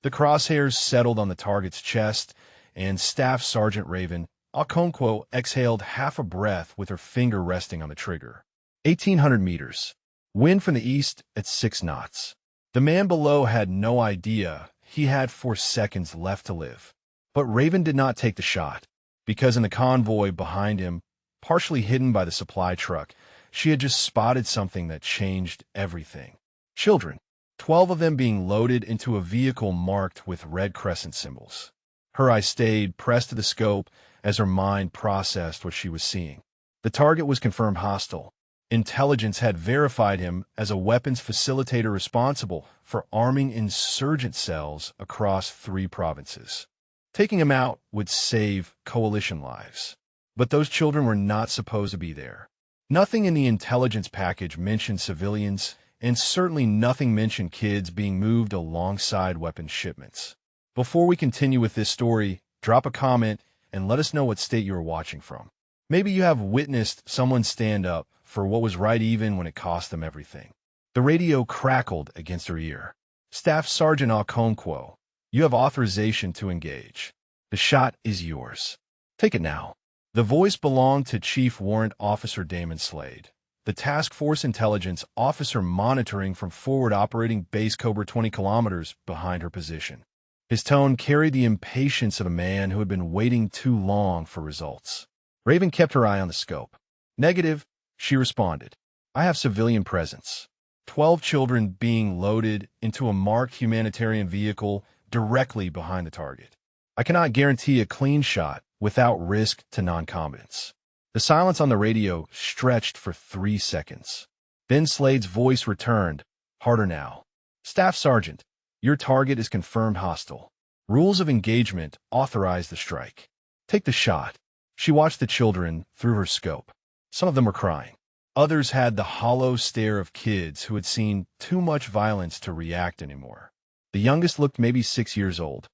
The crosshairs settled on the target's chest, and Staff Sergeant Raven Okonkwo exhaled half a breath with her finger resting on the trigger. 1,800 meters. Wind from the east at 6 knots. The man below had no idea he had 4 seconds left to live. But Raven did not take the shot, because in the convoy behind him, partially hidden by the supply truck, she had just spotted something that changed everything. Children, 12 of them being loaded into a vehicle marked with red crescent symbols. Her eyes stayed pressed to the scope as her mind processed what she was seeing. The target was confirmed hostile. Intelligence had verified him as a weapons facilitator responsible for arming insurgent cells across 3 provinces. Taking him out would save coalition lives. But those children were not supposed to be there. Nothing in the intelligence package mentioned civilians, and certainly nothing mentioned kids being moved alongside weapons shipments. Before we continue with this story, drop a comment and let us know what state you are watching from. Maybe you have witnessed someone stand up for what was right even when it cost them everything. The radio crackled against her ear. Staff Sergeant Okonkwo, you have authorization to engage. The shot is yours. Take it now. The voice belonged to Chief Warrant Officer Damon Slade, the task force intelligence officer monitoring from forward operating base Cobra 20 kilometers behind her position. His tone carried the impatience of a man who had been waiting too long for results. Raven kept her eye on the scope. Negative, she responded. I have civilian presence. 12 children being loaded into a marked humanitarian vehicle directly behind the target. I cannot guarantee a clean shot without risk to non-combatants. The silence on the radio stretched for 3 seconds. Then Slade's voice returned, harder now. Staff Sergeant, your target is confirmed hostile. Rules of engagement authorize the strike. Take the shot. She watched the children through her scope. Some of them were crying. Others had the hollow stare of kids who had seen too much violence to react anymore. The youngest looked maybe 6 years old.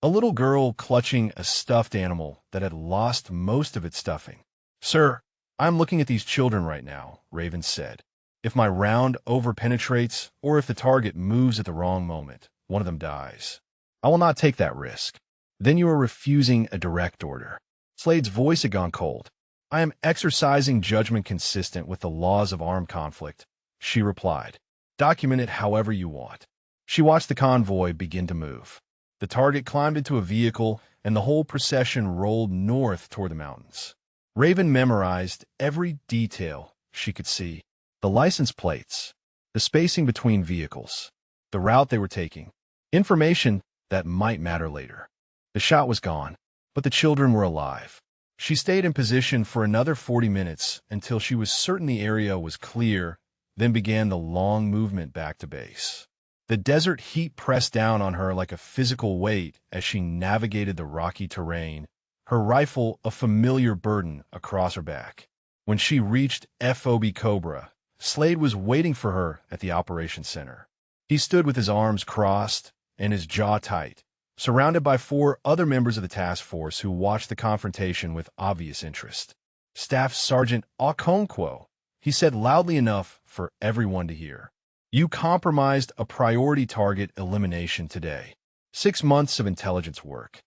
A little girl clutching a stuffed animal that had lost most of its stuffing. Sir, I'm looking at these children right now, Raven said. If my round overpenetrates, or if the target moves at the wrong moment, one of them dies. I will not take that risk. Then you are refusing a direct order. Slade's voice had gone cold. I am exercising judgment consistent with the laws of armed conflict, she replied. Document it however you want. She watched the convoy begin to move. The target climbed into a vehicle, and the whole procession rolled north toward the mountains. Raven memorized every detail she could see. The license plates, the spacing between vehicles, the route they were taking, information that might matter later. The shot was gone, but the children were alive. She stayed in position for another 40 minutes until she was certain the area was clear, then began the long movement back to base. The desert heat pressed down on her like a physical weight as she navigated the rocky terrain, her rifle a familiar burden across her back. When she reached FOB Cobra, Slade was waiting for her at the operations center. He stood with his arms crossed and his jaw tight, surrounded by 4 other members of the task force who watched the confrontation with obvious interest. Staff Sergeant Okonkwo, he said loudly enough for everyone to hear. You compromised a priority target elimination today. 6 months of intelligence work.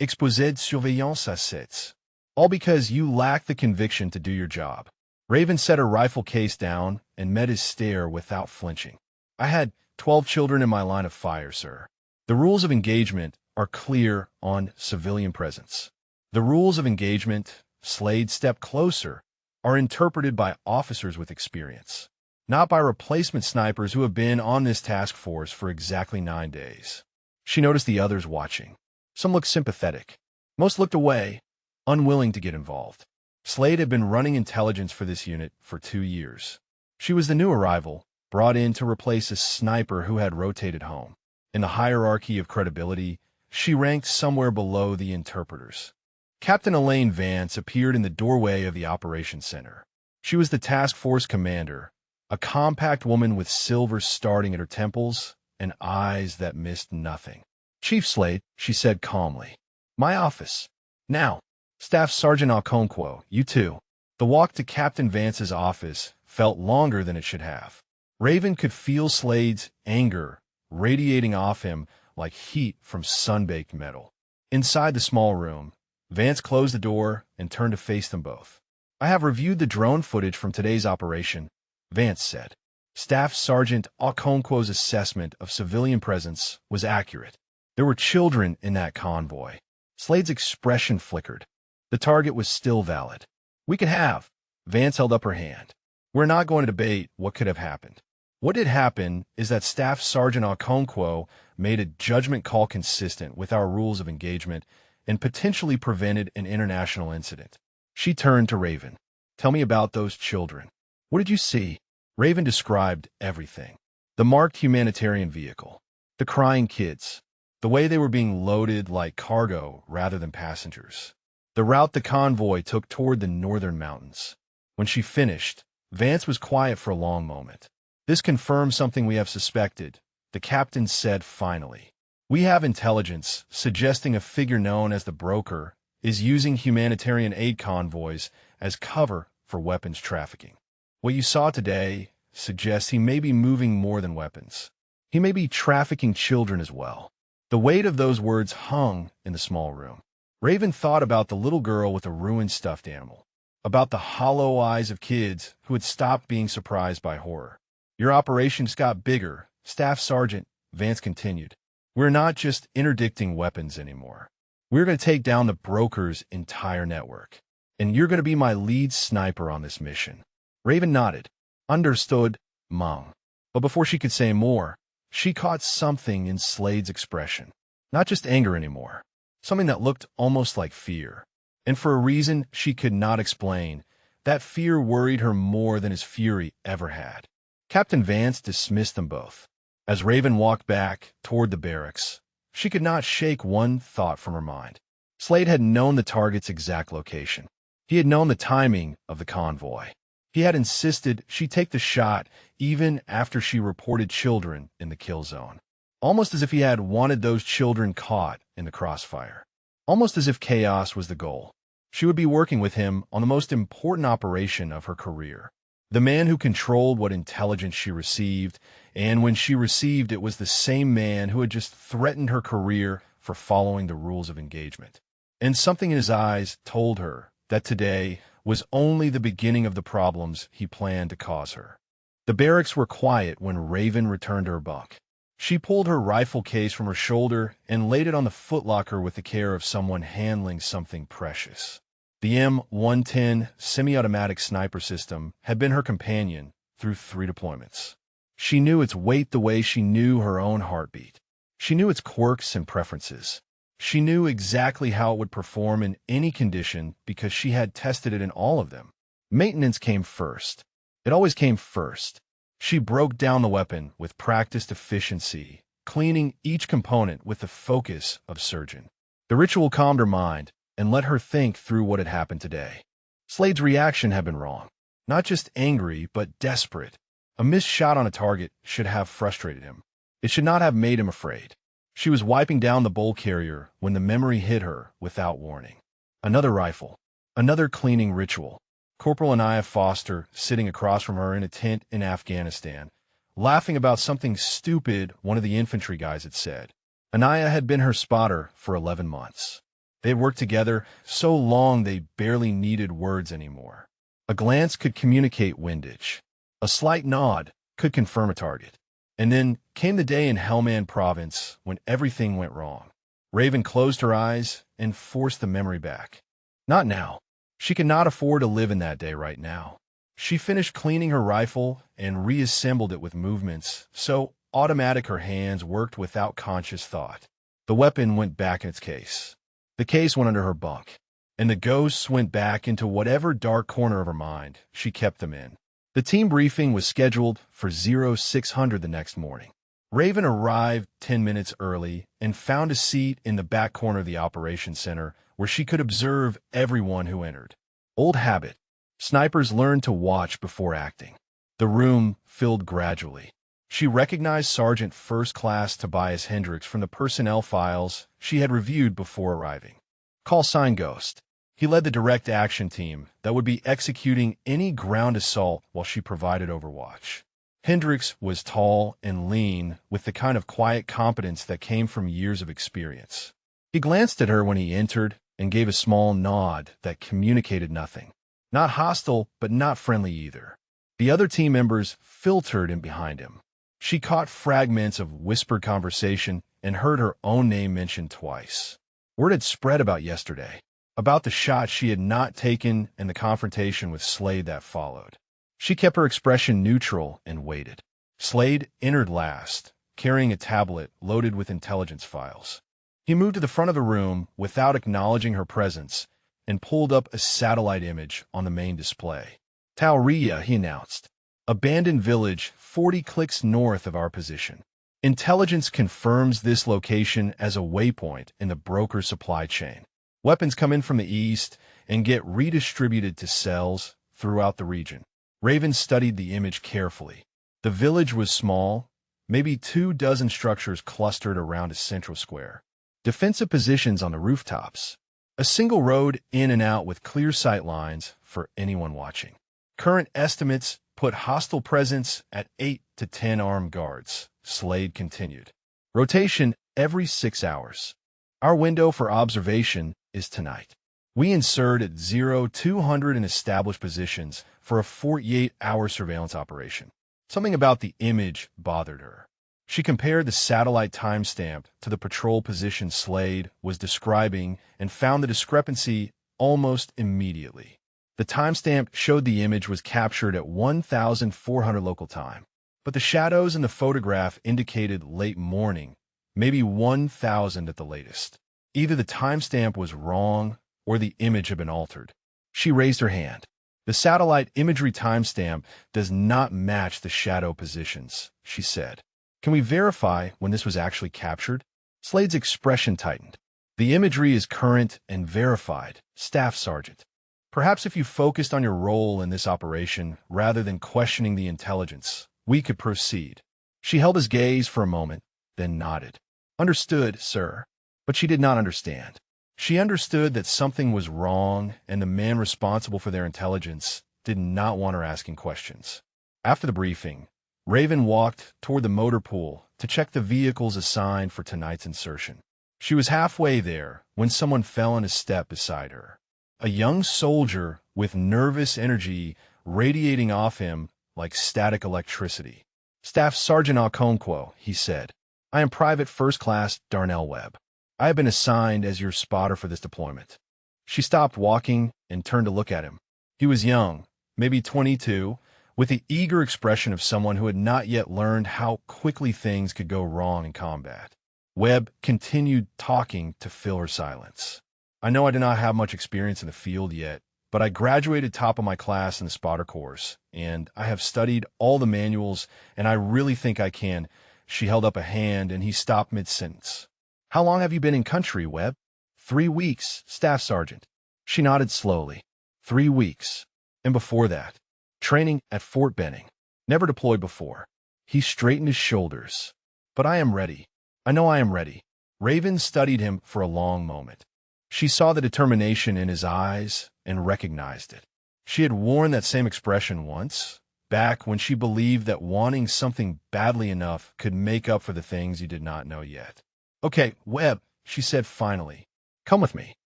Exposé de surveillance assets. All because you lack the conviction to do your job. Raven set her rifle case down and met his stare without flinching. I had 12 children in my line of fire, sir. The rules of engagement are clear on civilian presence. The rules of engagement, Slade stepped closer, are interpreted by officers with experience, not by replacement snipers who have been on this task force for exactly 9 days. She noticed the others watching. Some looked sympathetic. Most looked away, unwilling to get involved. Slade had been running intelligence for this unit for 2 years. She was the new arrival, brought in to replace a sniper who had rotated home. In the hierarchy of credibility, she ranked somewhere below the interpreters. Captain Elaine Vance appeared in the doorway of the operations center. She was the task force commander, a compact woman with silver starting at her temples and eyes that missed nothing. Chief Slade, she said calmly. My office. Now, Staff Sergeant Okonkwo, you too. The walk to Captain Vance's office felt longer than it should have. Raven could feel Slade's anger radiating off him like heat from sun-baked metal. Inside the small room, Vance closed the door and turned to face them both. "I have reviewed the drone footage from today's operation," Vance said. Staff Sergeant Okonkwo's assessment of civilian presence was accurate. There were children in that convoy. Slade's expression flickered. The target was still valid. "We could have." Vance held up her hand. "We're not going to debate what could have happened. What did happen is that Staff Sergeant Okonkwo made a judgment call consistent with our rules of engagement and potentially prevented an international incident." She turned to Raven. "Tell me about those children. What did you see?" Raven described everything. The marked humanitarian vehicle, the crying kids, the way they were being loaded like cargo rather than passengers, the route the convoy took toward the northern mountains. When she finished, Vance was quiet for a long moment. "This confirms something we have suspected," the captain said finally. "We have intelligence suggesting a figure known as the Broker is using humanitarian aid convoys as cover for weapons trafficking. What you saw today suggests he may be moving more than weapons. He may be trafficking children as well." The weight of those words hung in the small room. Raven thought about the little girl with a ruined stuffed animal, about the hollow eyes of kids who had stopped being surprised by horror. "Your operation just got bigger," Staff Sergeant Vance continued. "We're not just interdicting weapons anymore. We're going to take down the Broker's entire network. And you're going to be my lead sniper on this mission." Raven nodded. "Understood, Mom." But before she could say more, she caught something in Slade's expression. Not just anger anymore. Something that looked almost like fear. And for a reason she could not explain, that fear worried her more than his fury ever had. Captain Vance dismissed them both. As Raven walked back toward the barracks, she could not shake one thought from her mind. Slade had known the target's exact location. He had known the timing of the convoy. He had insisted she take the shot even after she reported children in the kill zone. Almost as if he had wanted those children caught in the crossfire. Almost as if chaos was the goal. She would be working with him on the most important operation of her career. The man who controlled what intelligence she received, and when she received it was the same man who had just threatened her career for following the rules of engagement. And something in his eyes told her that today was only the beginning of the problems he planned to cause her. The barracks were quiet when Raven returned to her bunk. She pulled her rifle case from her shoulder and laid it on the footlocker with the care of someone handling something precious. The M110 semi-automatic sniper system had been her companion through 3 deployments. She knew its weight the way she knew her own heartbeat. She knew its quirks and preferences. She knew exactly how it would perform in any condition because she had tested it in all of them. Maintenance came first. It always came first. She broke down the weapon with practiced efficiency, cleaning each component with the focus of surgeon. The ritual calmed her mind and let her think through what had happened today. Slade's reaction had been wrong. Not just angry, but desperate. A missed shot on a target should have frustrated him. It should not have made him afraid. She was wiping down the bowl carrier when the memory hit her without warning. Another rifle. Another cleaning ritual. Corporal Anaya Foster sitting across from her in a tent in Afghanistan, laughing about something stupid one of the infantry guys had said. Anaya had been her spotter for 11 months. They had worked together so long they barely needed words anymore. A glance could communicate windage. A slight nod could confirm a target. And then came the day in Helmand Province when everything went wrong. Raven closed her eyes and forced the memory back. Not now. She could not afford to live in that day right now. She finished cleaning her rifle and reassembled it with movements so automatic her hands worked without conscious thought. The weapon went back in its case. The case went under her bunk, and the ghosts went back into whatever dark corner of her mind she kept them in. The team briefing was scheduled for 0600 the next morning. Raven arrived 10 minutes early and found a seat in the back corner of the operations center where she could observe everyone who entered. Old habit. Snipers learned to watch before acting. The room filled gradually. She recognized Sergeant First Class Tobias Hendricks from the personnel files she had reviewed before arriving. Call sign Ghost. He led the direct action team that would be executing any ground assault while she provided overwatch. Hendricks was tall and lean, with the kind of quiet competence that came from years of experience. He glanced at her when he entered and gave a small nod that communicated nothing. Not hostile, but not friendly either. The other team members filtered in behind him. She caught fragments of whispered conversation and heard her own name mentioned twice. Word had spread about yesterday, about the shot she had not taken and the confrontation with Slade that followed. She kept her expression neutral and waited. Slade entered last, carrying a tablet loaded with intelligence files. He moved to the front of the room without acknowledging her presence and pulled up a satellite image on the main display. Tauria, he announced. Abandoned village 40 clicks north of our position. Intelligence confirms this location as a waypoint in the broker supply chain. Weapons come in from the east and get redistributed to cells throughout the region. Raven studied the image carefully. The village was small, maybe 24 structures clustered around a central square. Defensive positions on the rooftops. A single road in and out with clear sight lines for anyone watching. Current estimates put hostile presence at 8 to 10 armed guards, Slade continued. Rotation every 6 hours. Our window for observation is tonight. We insert at 0200 in established positions for a 48-hour surveillance operation. Something about the image bothered her. She compared the satellite timestamp to the patrol position Slade was describing and found the discrepancy almost immediately. The timestamp showed the image was captured at 1400 local time, but the shadows in the photograph indicated late morning, maybe 1000 at the latest. Either the timestamp was wrong or the image had been altered. She raised her hand. The satellite imagery timestamp does not match the shadow positions, she said. Can we verify when this was actually captured? Slade's expression tightened. The imagery is current and verified, Staff Sergeant. Perhaps if you focused on your role in this operation rather than questioning the intelligence, we could proceed. She held his gaze for a moment, then nodded. Understood, sir. But she did not understand. She understood that something was wrong, and the man responsible for their intelligence did not want her asking questions. After the briefing, Raven walked toward the motor pool to check the vehicles assigned for tonight's insertion. She was halfway there when someone fell in a step beside her. A young soldier with nervous energy radiating off him like static electricity. Staff Sergeant Okonkwo, he said. I am Private First Class Darnell Webb. I have been assigned as your spotter for this deployment. She stopped walking and turned to look at him. He was young, maybe 22, with the eager expression of someone who had not yet learned how quickly things could go wrong in combat. Webb continued talking to fill her silence. I know I do not have much experience in the field yet, but I graduated top of my class in the spotter course, and I have studied all the manuals, and I really think I can. She held up a hand, and he stopped mid-sentence. How long have you been in country, Webb? 3 weeks, Staff Sergeant. She nodded slowly. 3 weeks. And before that, training at Fort Benning. Never deployed before. He straightened his shoulders. But I am ready. I know I am ready. Raven studied him for a long moment. She saw the determination in his eyes and recognized it. She had worn that same expression once, back when she believed that wanting something badly enough could make up for the things you did not know yet. Okay, Webb, she said finally. Come with me.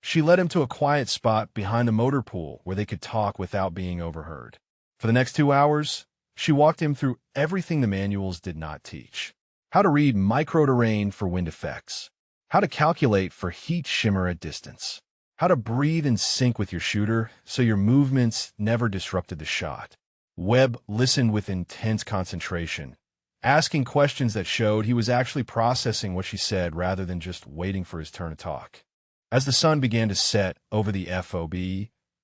She led him to a quiet spot behind the motor pool where they could talk without being overheard. For the next 2 hours, she walked him through everything the manuals did not teach. How to read microterrain for wind effects. How to calculate for heat shimmer at distance. How to breathe in sync with your shooter so your movements never disrupted the shot. Webb listened with intense concentration, asking questions that showed he was actually processing what she said rather than just waiting for his turn to talk. As the sun began to set over the FOB,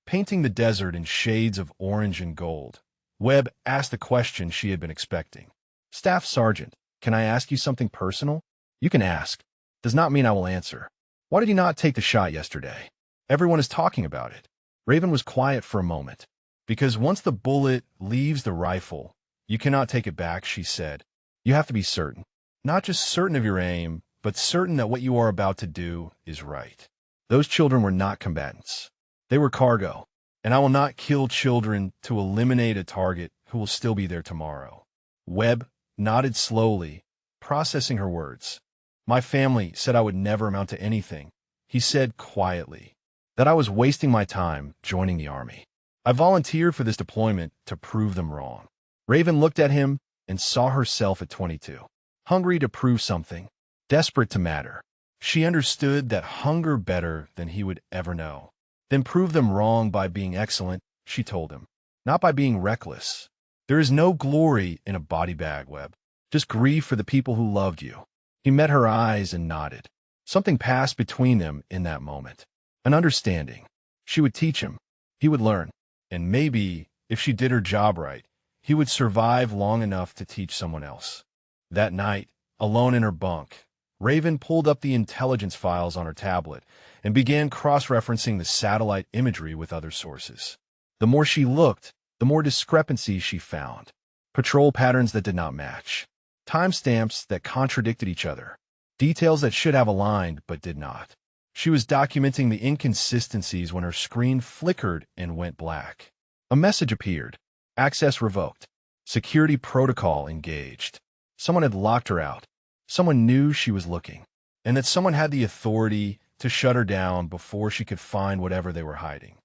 painting the desert in shades of orange and gold, Webb asked the question she had been expecting. Staff Sergeant, can I ask you something personal? You can ask. Does not mean I will answer. Why did you not take the shot yesterday? Everyone is talking about it. Raven was quiet for a moment. Because once the bullet leaves the rifle, you cannot take it back, she said. You have to be certain. Not just certain of your aim, but certain that what you are about to do is right. Those children were not combatants. They were cargo, and I will not kill children to eliminate a target who will still be there tomorrow. Webb nodded slowly, processing her words. My family said I would never amount to anything, he said quietly. That I was wasting my time joining the army. I volunteered for this deployment to prove them wrong. Raven looked at him and saw herself at 22. Hungry to prove something, desperate to matter. She understood that hunger better than he would ever know. Then prove them wrong by being excellent, she told him. Not by being reckless. There is no glory in a body bag, Webb. Just grief for the people who loved you. He met her eyes and nodded. Something passed between them in that moment. An understanding. She would teach him. He would learn. And maybe, if she did her job right, he would survive long enough to teach someone else. That night, alone in her bunk, Raven pulled up the intelligence files on her tablet and began cross-referencing the satellite imagery with other sources. The more she looked, the more discrepancies she found. Patrol patterns that did not match. Timestamps that contradicted each other. Details that should have aligned but did not. She was documenting the inconsistencies when her screen flickered and went black. A message appeared. Access revoked. Security protocol engaged. Someone had locked her out. Someone knew she was looking. And that someone had the authority to shut her down before she could find whatever they were hiding.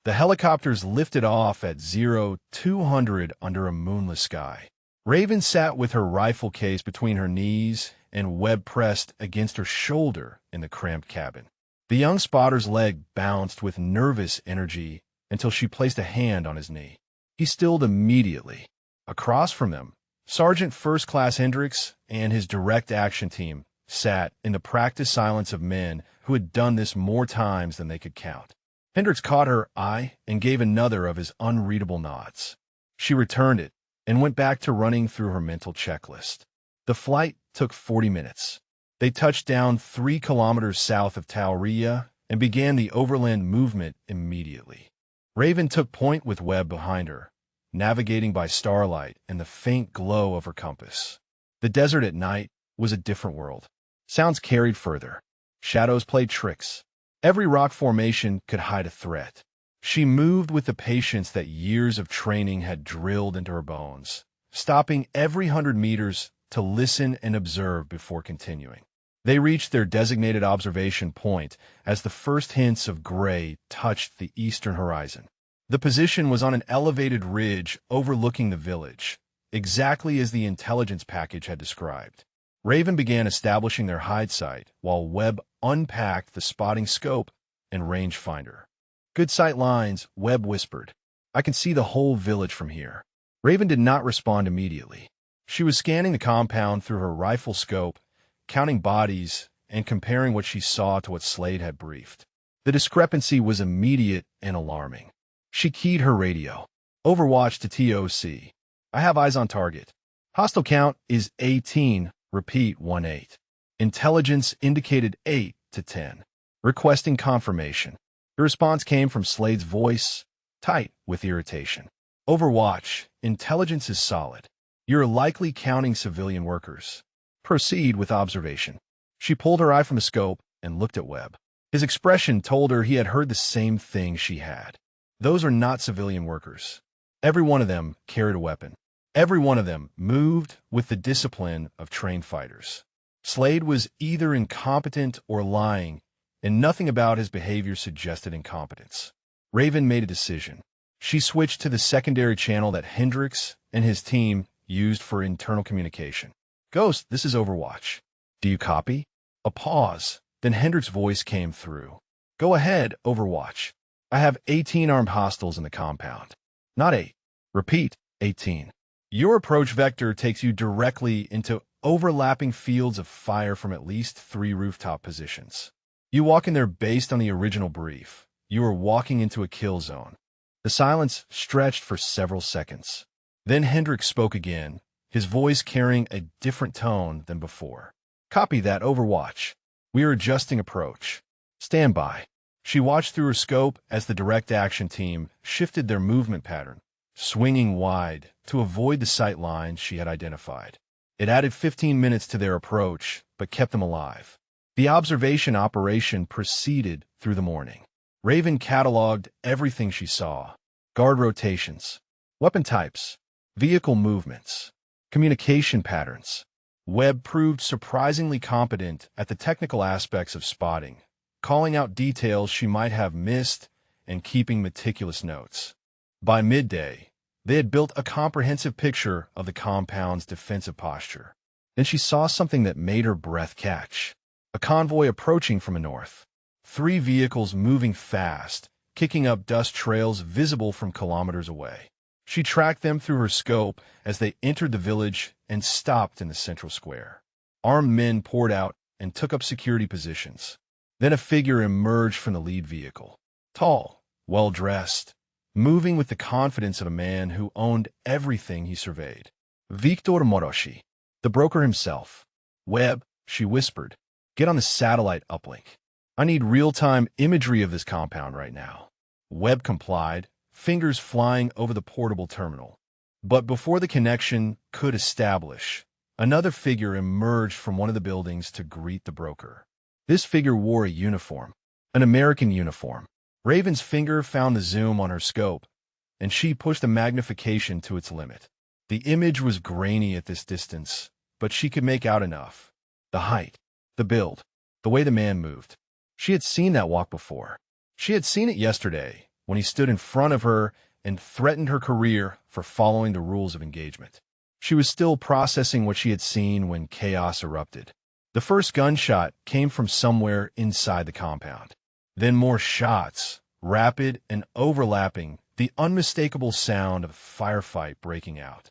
The helicopters lifted off at 0200 under a moonless sky. Raven sat with her rifle case between her knees and Webb pressed against her shoulder in the cramped cabin. The young spotter's leg bounced with nervous energy until she placed a hand on his knee. He stilled immediately. Across from them, Sergeant First Class Hendricks and his direct action team sat in the practiced silence of men who had done this more times than they could count. Hendricks caught her eye and gave another of his unreadable nods. She returned it and went back to running through her mental checklist. The flight took 40 minutes. They touched down 3 kilometers south of Tauria and began the overland movement immediately. Raven took point with Webb behind her, navigating by starlight and the faint glow of her compass. The desert at night was a different world. Sounds carried further. Shadows played tricks. Every rock formation could hide a threat. She moved with the patience that years of training had drilled into her bones, stopping every 100 meters to listen and observe before continuing. They reached their designated observation point as the first hints of gray touched the eastern horizon. The position was on an elevated ridge overlooking the village, exactly as the intelligence package had described. Raven began establishing their hide site, while Webb unpacked the spotting scope and rangefinder. Good sight lines, Webb whispered. I can see the whole village from here. Raven did not respond immediately. She was scanning the compound through her rifle scope, counting bodies and comparing what she saw to what Slade had briefed. The discrepancy was immediate and alarming. She keyed her radio. Overwatch to TOC. I have eyes on target. Hostile count is 18. Repeat 1-8. Intelligence indicated 8 to 10. Requesting confirmation. The response came from Slade's voice, tight with irritation. Overwatch. Intelligence is solid. You're likely counting civilian workers. Proceed with observation. She pulled her eye from the scope and looked at Webb. His expression told her he had heard the same thing she had. Those are not civilian workers. Every one of them carried a weapon. Every one of them moved with the discipline of trained fighters. Slade was either incompetent or lying, and nothing about his behavior suggested incompetence. Raven made a decision. She switched to the secondary channel that Hendricks and his team used for internal communication. Ghost, this is Overwatch. Do you copy? A pause. Then Hendricks' voice came through. Go ahead, Overwatch. I have 18 armed hostiles in the compound. Not 8. Repeat, 18. Your approach vector takes you directly into overlapping fields of fire from at least 3 rooftop positions. You walk in there based on the original brief. You are walking into a kill zone. The silence stretched for several seconds. Then Hendricks spoke again, his voice carrying a different tone than before. Copy that, Overwatch. We are adjusting approach. Stand by. She watched through her scope as the direct action team shifted their movement pattern, swinging wide to avoid the sight lines she had identified. It added 15 minutes to their approach, but kept them alive. The observation operation proceeded through the morning. Raven cataloged everything she saw. Guard rotations, weapon types, vehicle movements. Communication patterns. Webb proved surprisingly competent at the technical aspects of spotting, calling out details she might have missed and keeping meticulous notes. By midday, they had built a comprehensive picture of the compound's defensive posture. Then she saw something that made her breath catch. A convoy approaching from the north. 3 vehicles moving fast, kicking up dust trails visible from kilometers away. She tracked them through her scope as they entered the village and stopped in the central square. Armed men poured out and took up security positions. Then a figure emerged from the lead vehicle. Tall, well-dressed, moving with the confidence of a man who owned everything he surveyed. Victor Moroshi, the broker himself. Webb, she whispered, get on the satellite uplink. I need real-time imagery of this compound right now. Webb complied, fingers flying over the portable terminal. But before the connection could establish, another figure emerged from one of the buildings to greet the broker. This figure wore a uniform, an American uniform. Raven's finger found the zoom on her scope, and she pushed the magnification to its limit. The image was grainy at this distance, but she could make out enough. The height, the build, the way the man moved. She had seen that walk before. She had seen it yesterday, when he stood in front of her and threatened her career for following the rules of engagement. She was still processing what she had seen when chaos erupted. The first gunshot came from somewhere inside the compound. Then more shots, rapid and overlapping, the unmistakable sound of a firefight breaking out.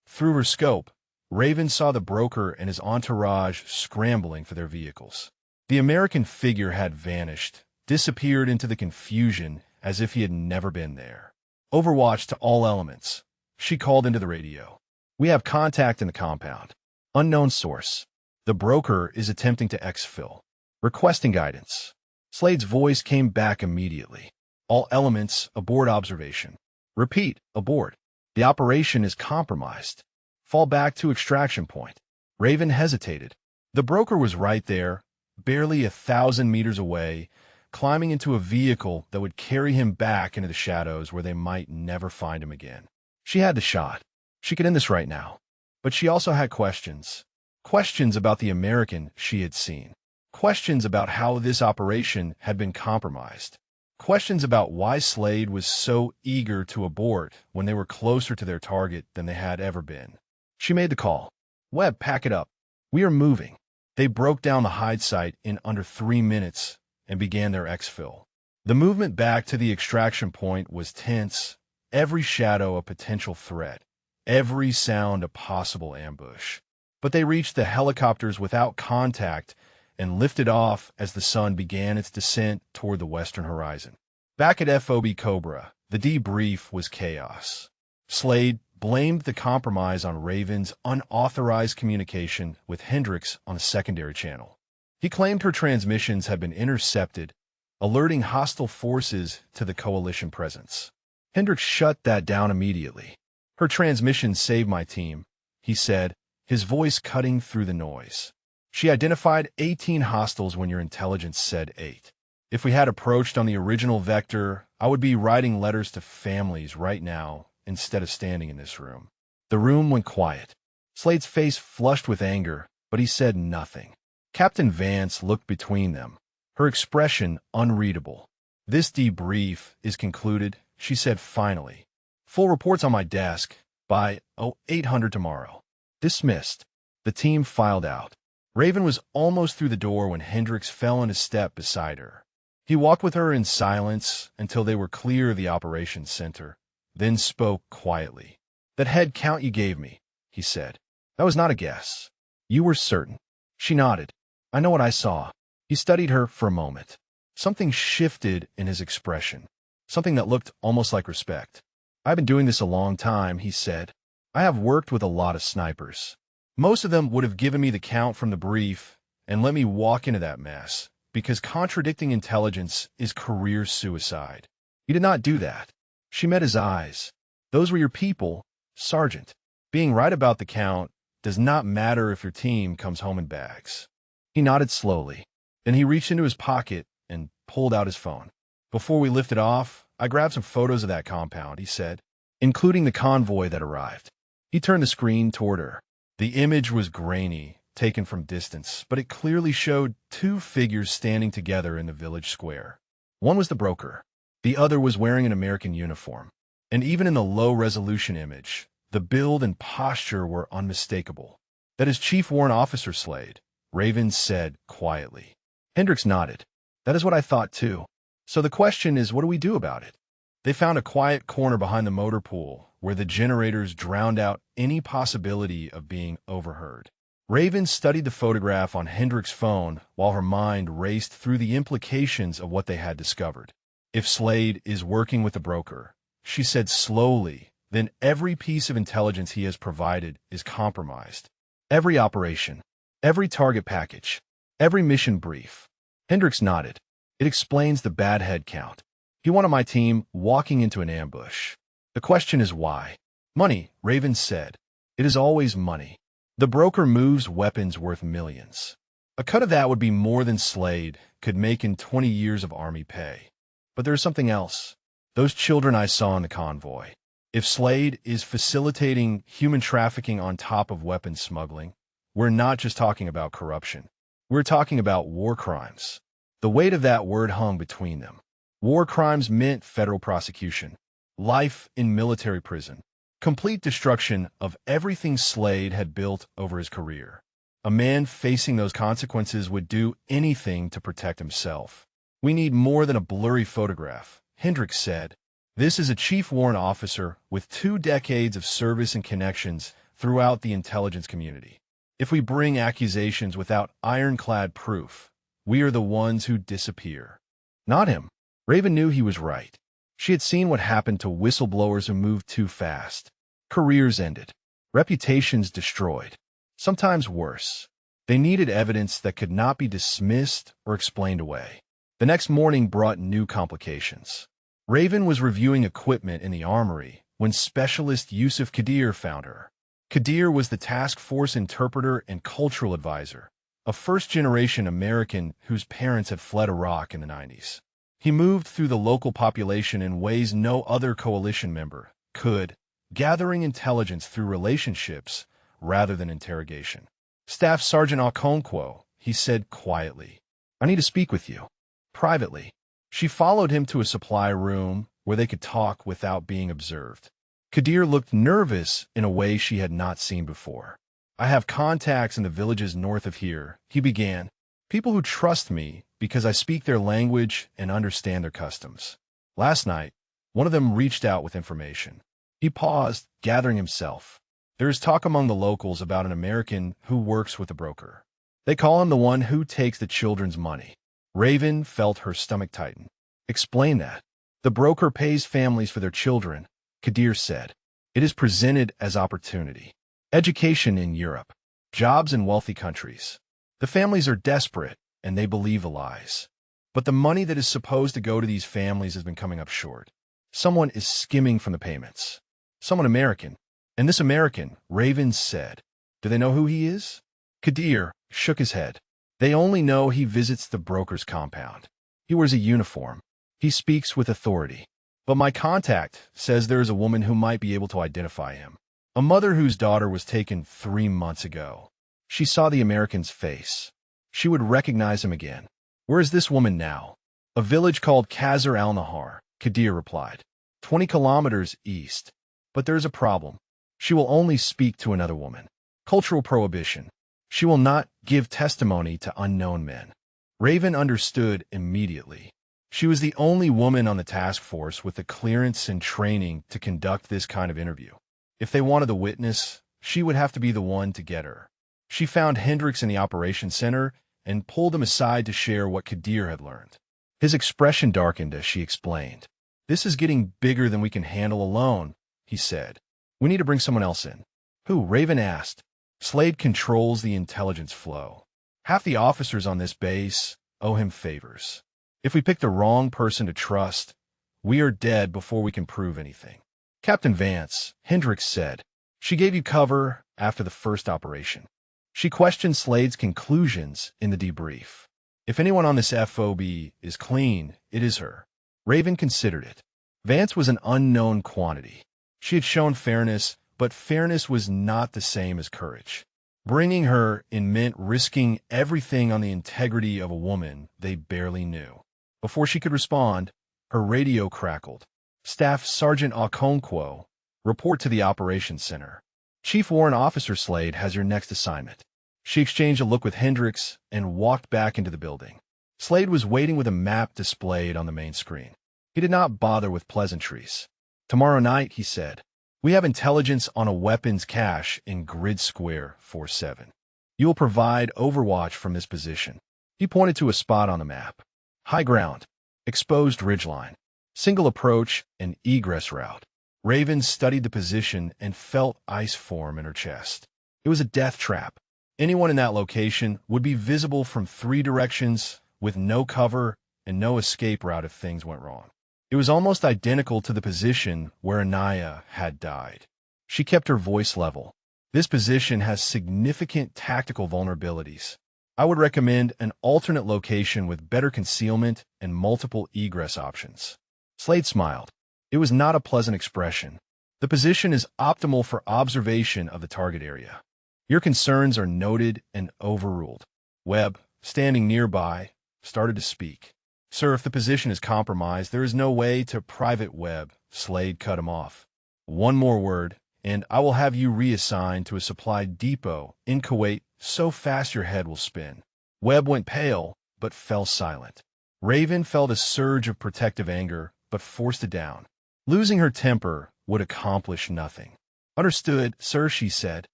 Through her scope, Raven saw the broker and his entourage scrambling for their vehicles. The American figure had vanished, disappeared into the confusion as if he had never been there. Overwatch to all elements. She called into the radio. We have contact in the compound. Unknown source. The broker is attempting to exfil. Requesting guidance. Slade's voice came back immediately. All elements aboard observation. Repeat, aboard. The operation is compromised. Fall back to extraction point. Raven hesitated. The broker was right there, barely 1,000 meters away, climbing into a vehicle that would carry him back into the shadows where they might never find him again. She had the shot. She could end this right now. But she also had questions. Questions about the American she had seen. Questions about how this operation had been compromised. Questions about why Slade was so eager to abort when they were closer to their target than they had ever been. She made the call. Webb, pack it up. We are moving. They broke down the hide site in under 3 minutes and began their exfil. The movement back to the extraction point was tense, every shadow a potential threat, every sound a possible ambush. But they reached the helicopters without contact and lifted off as the sun began its descent toward the western horizon. Back at FOB Cobra, the debrief was chaos. Slade blamed the compromise on Raven's unauthorized communication with Hendricks on a secondary channel. He claimed her transmissions had been intercepted, alerting hostile forces to the coalition presence. Hendricks shut that down immediately. Her transmissions saved my team, he said, his voice cutting through the noise. She identified 18 hostiles when your intelligence said 8. If we had approached on the original vector, I would be writing letters to families right now instead of standing in this room. The room went quiet. Slade's face flushed with anger, but he said nothing. Captain Vance looked between them, her expression unreadable. This debrief is concluded, she said finally. Full reports on my desk by 0800 tomorrow. Dismissed. The team filed out. Raven was almost through the door when Hendricks fell in a step beside her. He walked with her in silence until they were clear of the operations center, then spoke quietly. That head count you gave me, he said. That was not a guess. You were certain. She nodded. I know what I saw. He studied her for a moment. Something shifted in his expression. Something that looked almost like respect. I've been doing this a long time, he said. I have worked with a lot of snipers. Most of them would have given me the count from the brief and let me walk into that mess, because contradicting intelligence is career suicide. You did not do that. She met his eyes. Those were your people, Sergeant. Being right about the count does not matter if your team comes home in bags. He nodded slowly. Then he reached into his pocket and pulled out his phone. Before we lifted off, I grabbed some photos of that compound, he said, including the convoy that arrived. He turned the screen toward her. The image was grainy, taken from distance, but it clearly showed two figures standing together in the village square. One was the broker. The other was wearing an American uniform. And even in the low-resolution image, the build and posture were unmistakable. "That is Chief Warrant Officer Slade," Raven said quietly. Hendricks nodded. "That is what I thought too. So the question is, what do we do about it?" They found a quiet corner behind the motor pool where the generators drowned out any possibility of being overheard. Raven studied the photograph on Hendricks' phone while her mind raced through the implications of what they had discovered. "If Slade is working with the broker," she said slowly, "then every piece of intelligence he has provided is compromised. Every operation, every target package, every mission brief." Hendricks nodded. "It explains the bad head count. He wanted my team walking into an ambush. The question is why?" "Money," Raven said. "It is always money. The broker moves weapons worth millions. A cut of that would be more than Slade could make in 20 years of army pay. But there is something else. Those children I saw in the convoy. If Slade is facilitating human trafficking on top of weapons smuggling, we're not just talking about corruption. We're talking about war crimes." The weight of that word hung between them. War crimes meant federal prosecution, life in military prison, complete destruction of everything Slade had built over his career. A man facing those consequences would do anything to protect himself. "We need more than a blurry photograph," Hendricks said. "This is a chief warrant officer with 2 decades of service and connections throughout the intelligence community. If we bring accusations without ironclad proof, we are the ones who disappear." Not him. Raven knew he was right. She had seen what happened to whistleblowers who moved too fast. Careers ended. Reputations destroyed. Sometimes worse. They needed evidence that could not be dismissed or explained away. The next morning brought new complications. Raven was reviewing equipment in the armory when Specialist Yusuf Kadir found her. Kadir was the task force interpreter and cultural advisor, a first-generation American whose parents had fled Iraq in the 90s. He moved through the local population in ways no other coalition member could, gathering intelligence through relationships rather than interrogation. "Staff Sergeant Okonkwo," he said quietly, "I need to speak with you. Privately." She followed him to a supply room where they could talk without being observed. Kadir looked nervous in a way she had not seen before. "I have contacts in the villages north of here," he began. "People who trust me because I speak their language and understand their customs. Last night, one of them reached out with information." He paused, gathering himself. "There is talk among the locals about an American who works with a broker. They call him the one who takes the children's money." Raven felt her stomach tighten. "Explain that." "The broker pays families for their children," Kadir said. "It is presented as opportunity. Education in Europe. Jobs in wealthy countries. The families are desperate, and they believe the lies. But the money that is supposed to go to these families has been coming up short. Someone is skimming from the payments. Someone American. And this American," Raven said. "Do they know who he is?" Kadir shook his head. "They only know he visits the broker's compound. He wears a uniform. He speaks with authority. But my contact says there is a woman who might be able to identify him. A mother whose daughter was taken 3 months ago. She saw the American's face. She would recognize him again." "Where is this woman now?" "A village called Khazar al-Nahar," Kadir replied. 20 kilometers east. But there is a problem. She will only speak to another woman. Cultural prohibition. She will not give testimony to unknown men." Raven understood immediately. She was the only woman on the task force with the clearance and training to conduct this kind of interview. If they wanted the witness, she would have to be the one to get her. She found Hendricks in the operations center and pulled him aside to share what Kadir had learned. His expression darkened as she explained. "This is getting bigger than we can handle alone," he said. "We need to bring someone else in." "Who?" Raven asked. "Slade controls the intelligence flow. Half the officers on this base owe him favors. If we pick the wrong person to trust, we are dead before we can prove anything." "Captain Vance," Hendricks said. "She gave you cover after the first operation. She questioned Slade's conclusions in the debrief. If anyone on this FOB is clean, it is her." Raven considered it. Vance was an unknown quantity. She had shown fairness, but fairness was not the same as courage. Bringing her in meant risking everything on the integrity of a woman they barely knew. Before she could respond, her radio crackled. Staff Sergeant Okonkwo, report to the operations center. Chief Warrant Officer Slade has your next assignment. She exchanged a look with Hendricks and walked back into the building. Slade was waiting with a map displayed on the main screen. He did not bother with pleasantries. Tomorrow night, he said, we have intelligence on a weapons cache in Grid Square 47. You will provide overwatch from this position. He pointed to a spot on the map. High ground, exposed ridgeline, single approach and egress route. Raven studied the position and felt ice form in her chest. It was a death trap. Anyone in that location would be visible from 3 directions with no cover and no escape route if things went wrong. It was almost identical to the position where Anaya had died. She kept her voice level. This position has significant tactical vulnerabilities. I would recommend an alternate location with better concealment and multiple egress options. Slade smiled. It was not a pleasant expression. The position is optimal for observation of the target area. Your concerns are noted and overruled. Webb, standing nearby, started to speak. Sir, if the position is compromised, there is no way to private Webb. Slade cut him off. One more word, and I will have you reassigned to a supply depot in Kuwait so fast your head will spin. Webb went pale, but fell silent. Raven felt a surge of protective anger, but forced it down. Losing her temper would accomplish nothing. Understood, sir, she said.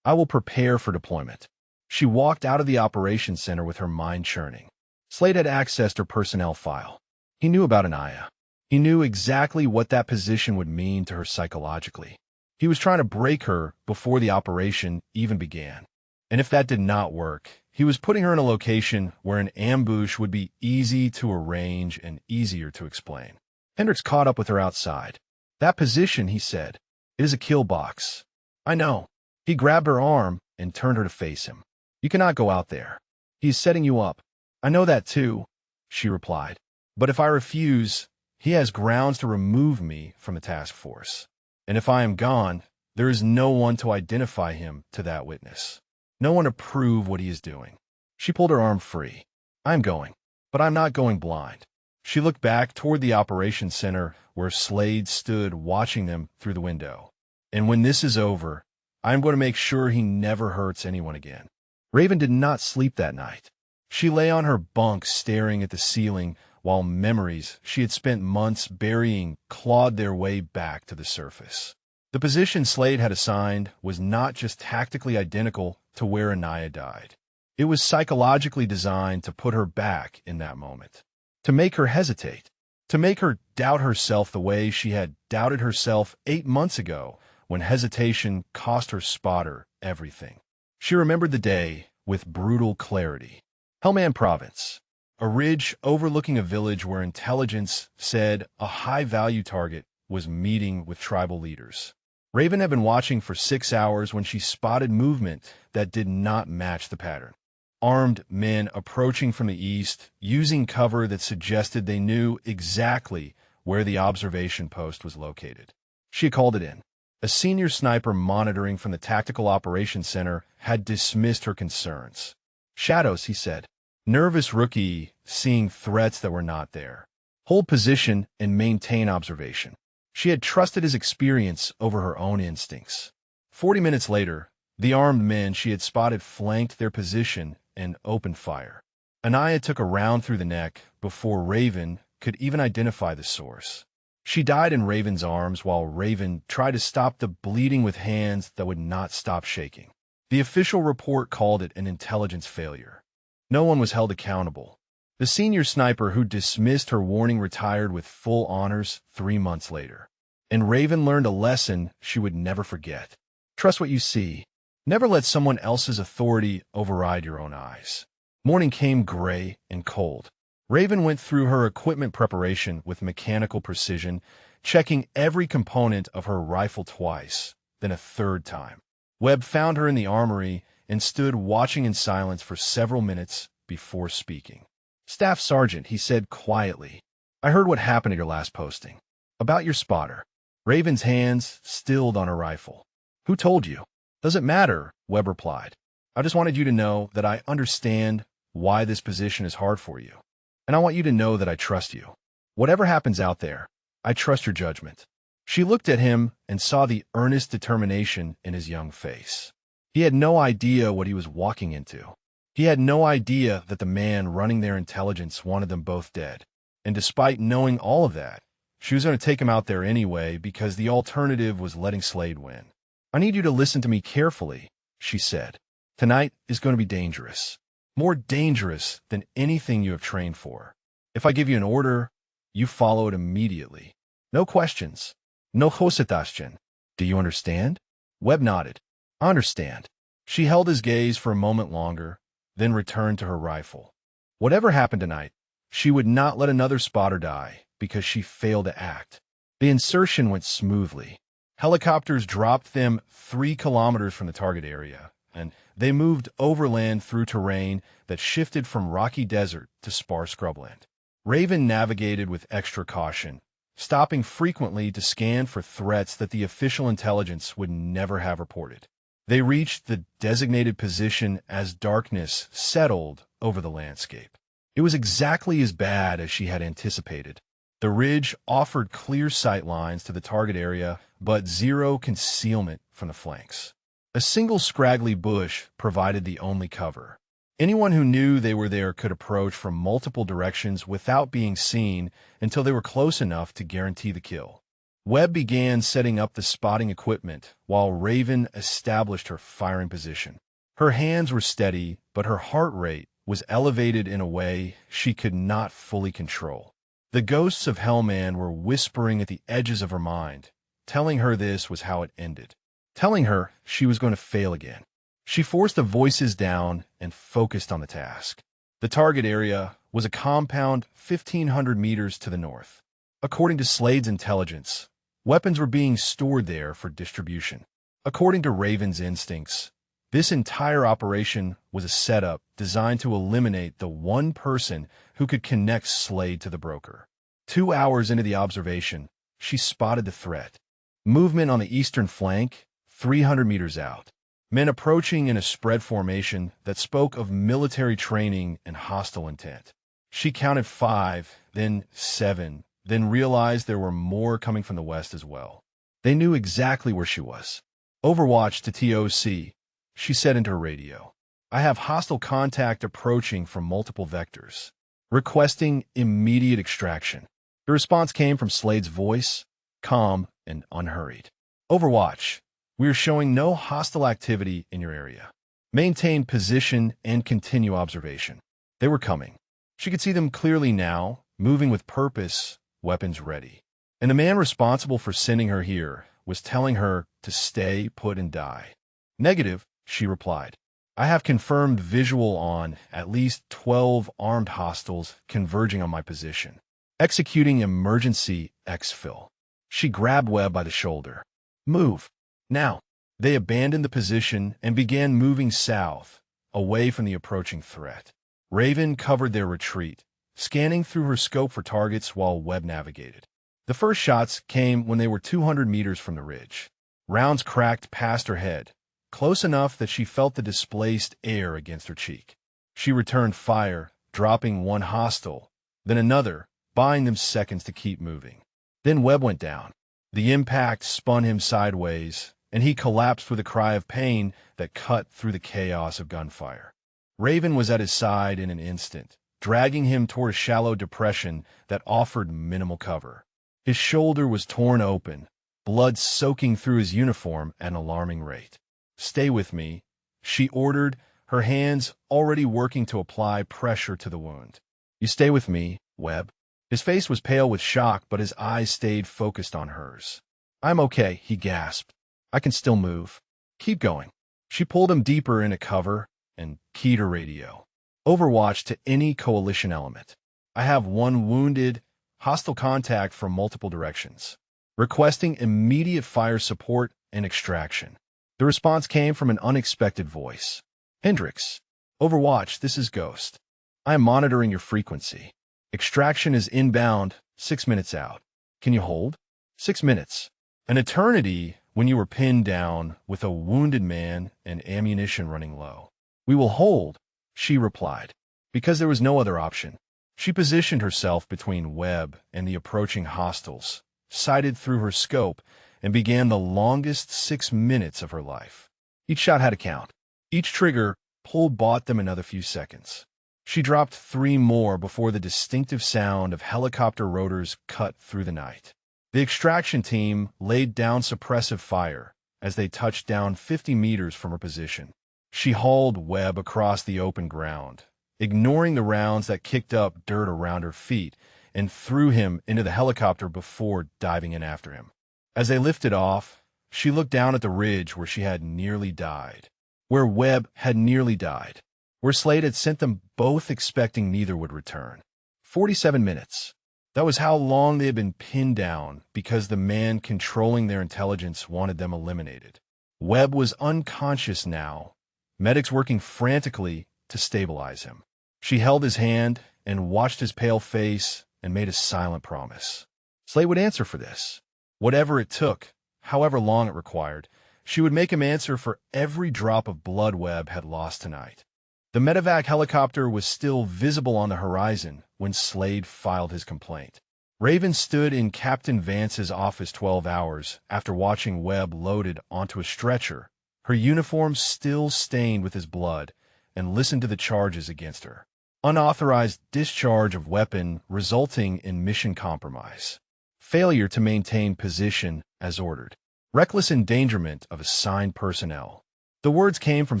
I will prepare for deployment. She walked out of the operations center with her mind churning. Slade had accessed her personnel file. He knew about Anaya. He knew exactly what that position would mean to her psychologically. He was trying to break her before the operation even began. And if that did not work, he was putting her in a location where an ambush would be easy to arrange and easier to explain. Hendricks caught up with her outside. That position, he said, it is a kill box. I know. He grabbed her arm and turned her to face him. You cannot go out there. He is setting you up. I know that too, she replied. But if I refuse, he has grounds to remove me from the task force. And if I am gone, there is no one to identify him to that witness. No one to prove what he is doing. She pulled her arm free. I'm going, but I'm not going blind. She looked back toward the operations center where Slade stood watching them through the window. And when this is over, I'm going to make sure he never hurts anyone again. Raven did not sleep that night. She lay on her bunk staring at the ceiling while memories she had spent months burying clawed their way back to the surface. The position Slade had assigned was not just tactically identical to where Anaya died. It was psychologically designed to put her back in that moment, to make her hesitate, to make her doubt herself the way she had doubted herself 8 months ago when hesitation cost her spotter everything. She remembered the day with brutal clarity. Helmand Province, a ridge overlooking a village where intelligence said a high-value target was meeting with tribal leaders. Raven had been watching for 6 hours when she spotted movement that did not match the pattern. Armed men approaching from the east, using cover that suggested they knew exactly where the observation post was located. She called it in. A senior sniper monitoring from the Tactical Operations Center had dismissed her concerns. Shadows, he said. Nervous rookie, seeing threats that were not there. Hold position and maintain observation. She had trusted his experience over her own instincts. 40 minutes later, the armed men she had spotted flanked their position and opened fire. Anaya took a round through the neck before Raven could even identify the source. She died in Raven's arms while Raven tried to stop the bleeding with hands that would not stop shaking. The official report called it an intelligence failure. No one was held accountable. The senior sniper who dismissed her warning retired with full honors 3 months later. And Raven learned a lesson she would never forget. Trust what you see. Never let someone else's authority override your own eyes. Morning came gray and cold. Raven went through her equipment preparation with mechanical precision, checking every component of her rifle twice, then a third time. Webb found her in the armory and stood watching in silence for several minutes before speaking. Staff Sergeant, he said quietly, I heard what happened at your last posting. About your spotter. Raven's hands stilled on her rifle. Who told you? Does it matter? Webb replied. I just wanted you to know that I understand why this position is hard for you. And I want you to know that I trust you. Whatever happens out there, I trust your judgment." She looked at him and saw the earnest determination in his young face. He had no idea what he was walking into. He had no idea that the man running their intelligence wanted them both dead. And despite knowing all of that, she was going to take him out there anyway because the alternative was letting Slade win. "I need you to listen to me carefully," she said. "Tonight is going to be dangerous. More dangerous than anything you have trained for. If I give you an order, you follow it immediately. No questions. No hesitation. Do you understand?" Webb nodded. "I understand." She held his gaze for a moment longer, then returned to her rifle. Whatever happened tonight, she would not let another spotter die because she failed to act. The insertion went smoothly. Helicopters dropped them 3 kilometers from the target area, and they moved overland through terrain that shifted from rocky desert to sparse scrubland. Raven navigated with extra caution, stopping frequently to scan for threats that the official intelligence would never have reported. They reached the designated position as darkness settled over the landscape. It was exactly as bad as she had anticipated. The ridge offered clear sight lines to the target area, but zero concealment from the flanks. A single scraggly bush provided the only cover. Anyone who knew they were there could approach from multiple directions without being seen until they were close enough to guarantee the kill. Webb began setting up the spotting equipment while Raven established her firing position. Her hands were steady, but her heart rate was elevated in a way she could not fully control. The ghosts of Hellman were whispering at the edges of her mind, telling her this was how it ended, telling her she was going to fail again. She forced the voices down and focused on the task. The target area was a compound 1,500 meters to the north. According to Slade's intelligence, weapons were being stored there for distribution. According to Raven's instincts, this entire operation was a setup designed to eliminate the one person who could connect Slade to the broker. 2 hours into the observation, she spotted the threat. Movement on the eastern flank, 300 meters out. Men approaching in a spread formation that spoke of military training and hostile intent. She counted 5, then 7, then realized there were more coming from the west as well. They knew exactly where she was. "Overwatch to TOC," she said into her radio. "I have hostile contact approaching from multiple vectors, requesting immediate extraction." The response came from Slade's voice, calm and unhurried. "Overwatch, we are showing no hostile activity in your area. Maintain position and continue observation." They were coming. She could see them clearly now, moving with purpose, weapons ready. And the man responsible for sending her here was telling her to stay put and die. "Negative," she replied. "I have confirmed visual on at least 12 armed hostiles converging on my position. Executing emergency exfil." She grabbed Webb by the shoulder. "Move. Now." They abandoned the position and began moving south, away from the approaching threat. Raven covered their retreat, scanning through her scope for targets while Webb navigated. The first shots came when they were 200 meters from the ridge. Rounds cracked past her head, close enough that she felt the displaced air against her cheek. She returned fire, dropping one hostile, then another, buying them seconds to keep moving. Then Webb went down. The impact spun him sideways, and he collapsed with a cry of pain that cut through the chaos of gunfire. Raven was at his side in an instant, dragging him toward a shallow depression that offered minimal cover. His shoulder was torn open, blood soaking through his uniform at an alarming rate. "Stay with me," she ordered, her hands already working to apply pressure to the wound. "You stay with me, Webb." His face was pale with shock, but his eyes stayed focused on hers. "I'm okay," he gasped. "I can still move. Keep going." She pulled him deeper into cover and keyed her radio. "Overwatch to any coalition element. I have one wounded, hostile contact from multiple directions, requesting immediate fire support and extraction." The response came from an unexpected voice. "Hendricks. Overwatch, this is Ghost. I am monitoring your frequency. Extraction is inbound, 6 minutes out. Can you hold?" 6 minutes. An eternity when you were pinned down with a wounded man and ammunition running low. "We will hold," she replied, because there was no other option. She positioned herself between Webb and the approaching hostiles, sighted through her scope, and began the longest 6 minutes of her life. Each shot had a count. Each trigger pulled bought them another few seconds. She dropped 3 more before the distinctive sound of helicopter rotors cut through the night. The extraction team laid down suppressive fire as they touched down 50 meters from her position. She hauled Webb across the open ground, ignoring the rounds that kicked up dirt around her feet, and threw him into the helicopter before diving in after him. As they lifted off, she looked down at the ridge where she had nearly died, where Webb had nearly died, where Slade had sent them both expecting neither would return. 47 minutes. That was how long they had been pinned down because the man controlling their intelligence wanted them eliminated. Webb was unconscious now, medics working frantically to stabilize him. She held his hand and watched his pale face and made a silent promise. Slade would answer for this. Whatever it took, however long it required, she would make him answer for every drop of blood Webb had lost tonight. The medevac helicopter was still visible on the horizon when Slade filed his complaint. Raven stood in Captain Vance's office 12 hours after watching Webb loaded onto a stretcher, her uniform still stained with his blood, and listened to the charges against her. Unauthorized discharge of weapon resulting in mission compromise. Failure to maintain position as ordered. Reckless endangerment of assigned personnel. The words came from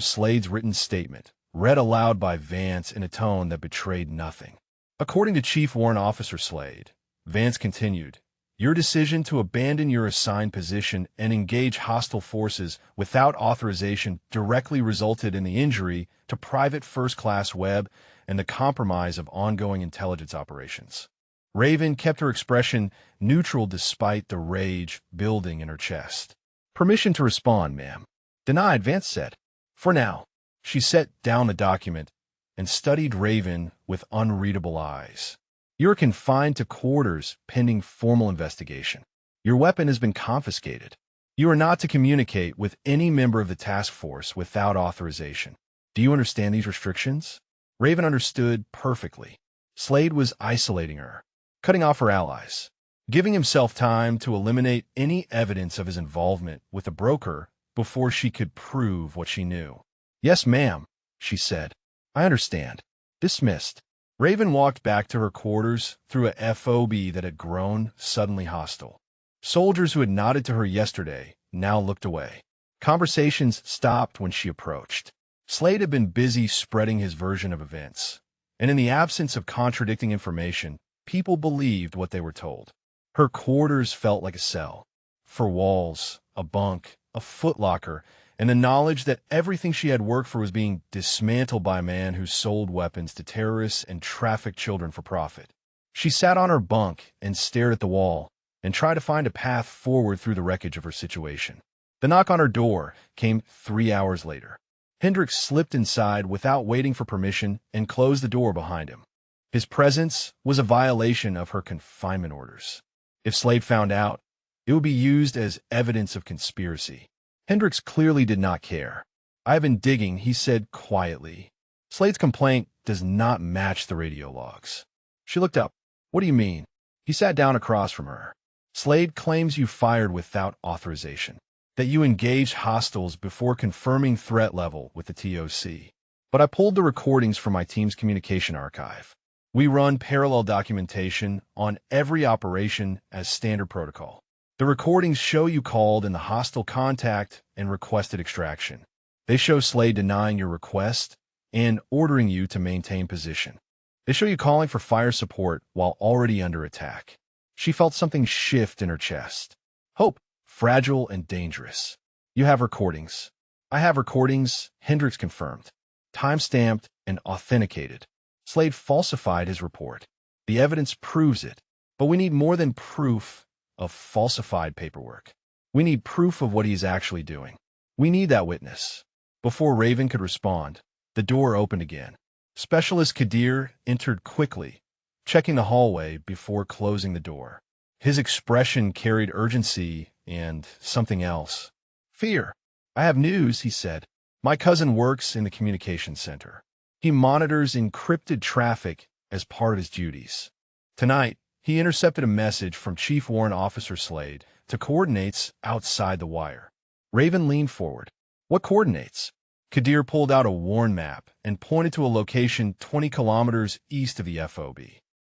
Slade's written statement, read aloud by Vance in a tone that betrayed nothing. According to Chief Warrant Officer Slade, Vance continued, "Your decision to abandon your assigned position and engage hostile forces without authorization directly resulted in the injury to Private First Class Webb and the compromise of ongoing intelligence operations." Raven kept her expression neutral despite the rage building in her chest. "Permission to respond, ma'am." "Denied," Vance said. "For now." She set down the document and studied Raven with unreadable eyes. "You're confined to quarters pending formal investigation. Your weapon has been confiscated. You are not to communicate with any member of the task force without authorization. Do you understand these restrictions?" Raven understood perfectly. Slade was isolating her, cutting off her allies, giving himself time to eliminate any evidence of his involvement with the broker before she could prove what she knew. "Yes, ma'am," she said. "I understand." Dismissed. Raven walked back to her quarters through a FOB that had grown suddenly hostile. Soldiers who had nodded to her yesterday now looked away. Conversations stopped when she approached. Slade had been busy spreading his version of events, and in the absence of contradicting information, people believed what they were told. Her quarters felt like a cell. 4 walls, a bunk, a footlocker, and the knowledge that everything she had worked for was being dismantled by a man who sold weapons to terrorists and trafficked children for profit. She sat on her bunk and stared at the wall and tried to find a path forward through the wreckage of her situation. The knock on her door came 3 hours later. Hendricks slipped inside without waiting for permission and closed the door behind him. His presence was a violation of her confinement orders. If Slade found out, it would be used as evidence of conspiracy. Hendricks clearly did not care. "I've been digging," he said quietly. "Slade's complaint does not match the radio logs." She looked up. "What do you mean?" He sat down across from her. "Slade claims you fired without authorization, that you engaged hostiles before confirming threat level with the TOC. But I pulled the recordings from my team's communication archive. We run parallel documentation on every operation as standard protocol. The recordings show you called in the hostile contact and requested extraction. They show Slade denying your request and ordering you to maintain position. They show you calling for fire support while already under attack." She felt something shift in her chest. Hope, fragile and dangerous. "You have recordings." "I have recordings," Hendricks confirmed. "Time-stamped and authenticated." Slade falsified his report. "The evidence proves it. But we need more than proof of falsified paperwork. We need proof of what he is actually doing. We need that witness." Before Raven could respond, the door opened again. Specialist Kadir entered quickly, checking the hallway before closing the door. His expression carried urgency and something else. "Fear." "I have news," he said. My cousin works in the communications center. He monitors encrypted traffic as part of his duties. Tonight, he intercepted a message from Chief Warrant Officer Slade to coordinates outside the wire. Raven leaned forward. What coordinates? Kadir pulled out a worn map and pointed to a location 20 kilometers east of the FOB.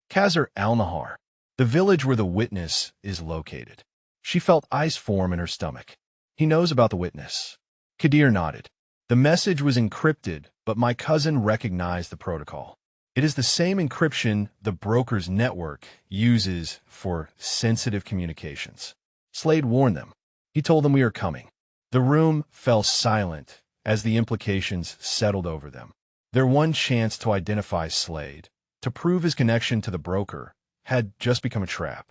Khazar al-Nahar, the village where the witness is located. She felt ice form in her stomach. He knows about the witness. Kadir nodded. The message was encrypted, but my cousin recognized the protocol. It is the same encryption the broker's network uses for sensitive communications. Slade warned them. He told them we are coming. The room fell silent as the implications settled over them. Their one chance to identify Slade, to prove his connection to the broker, had just become a trap.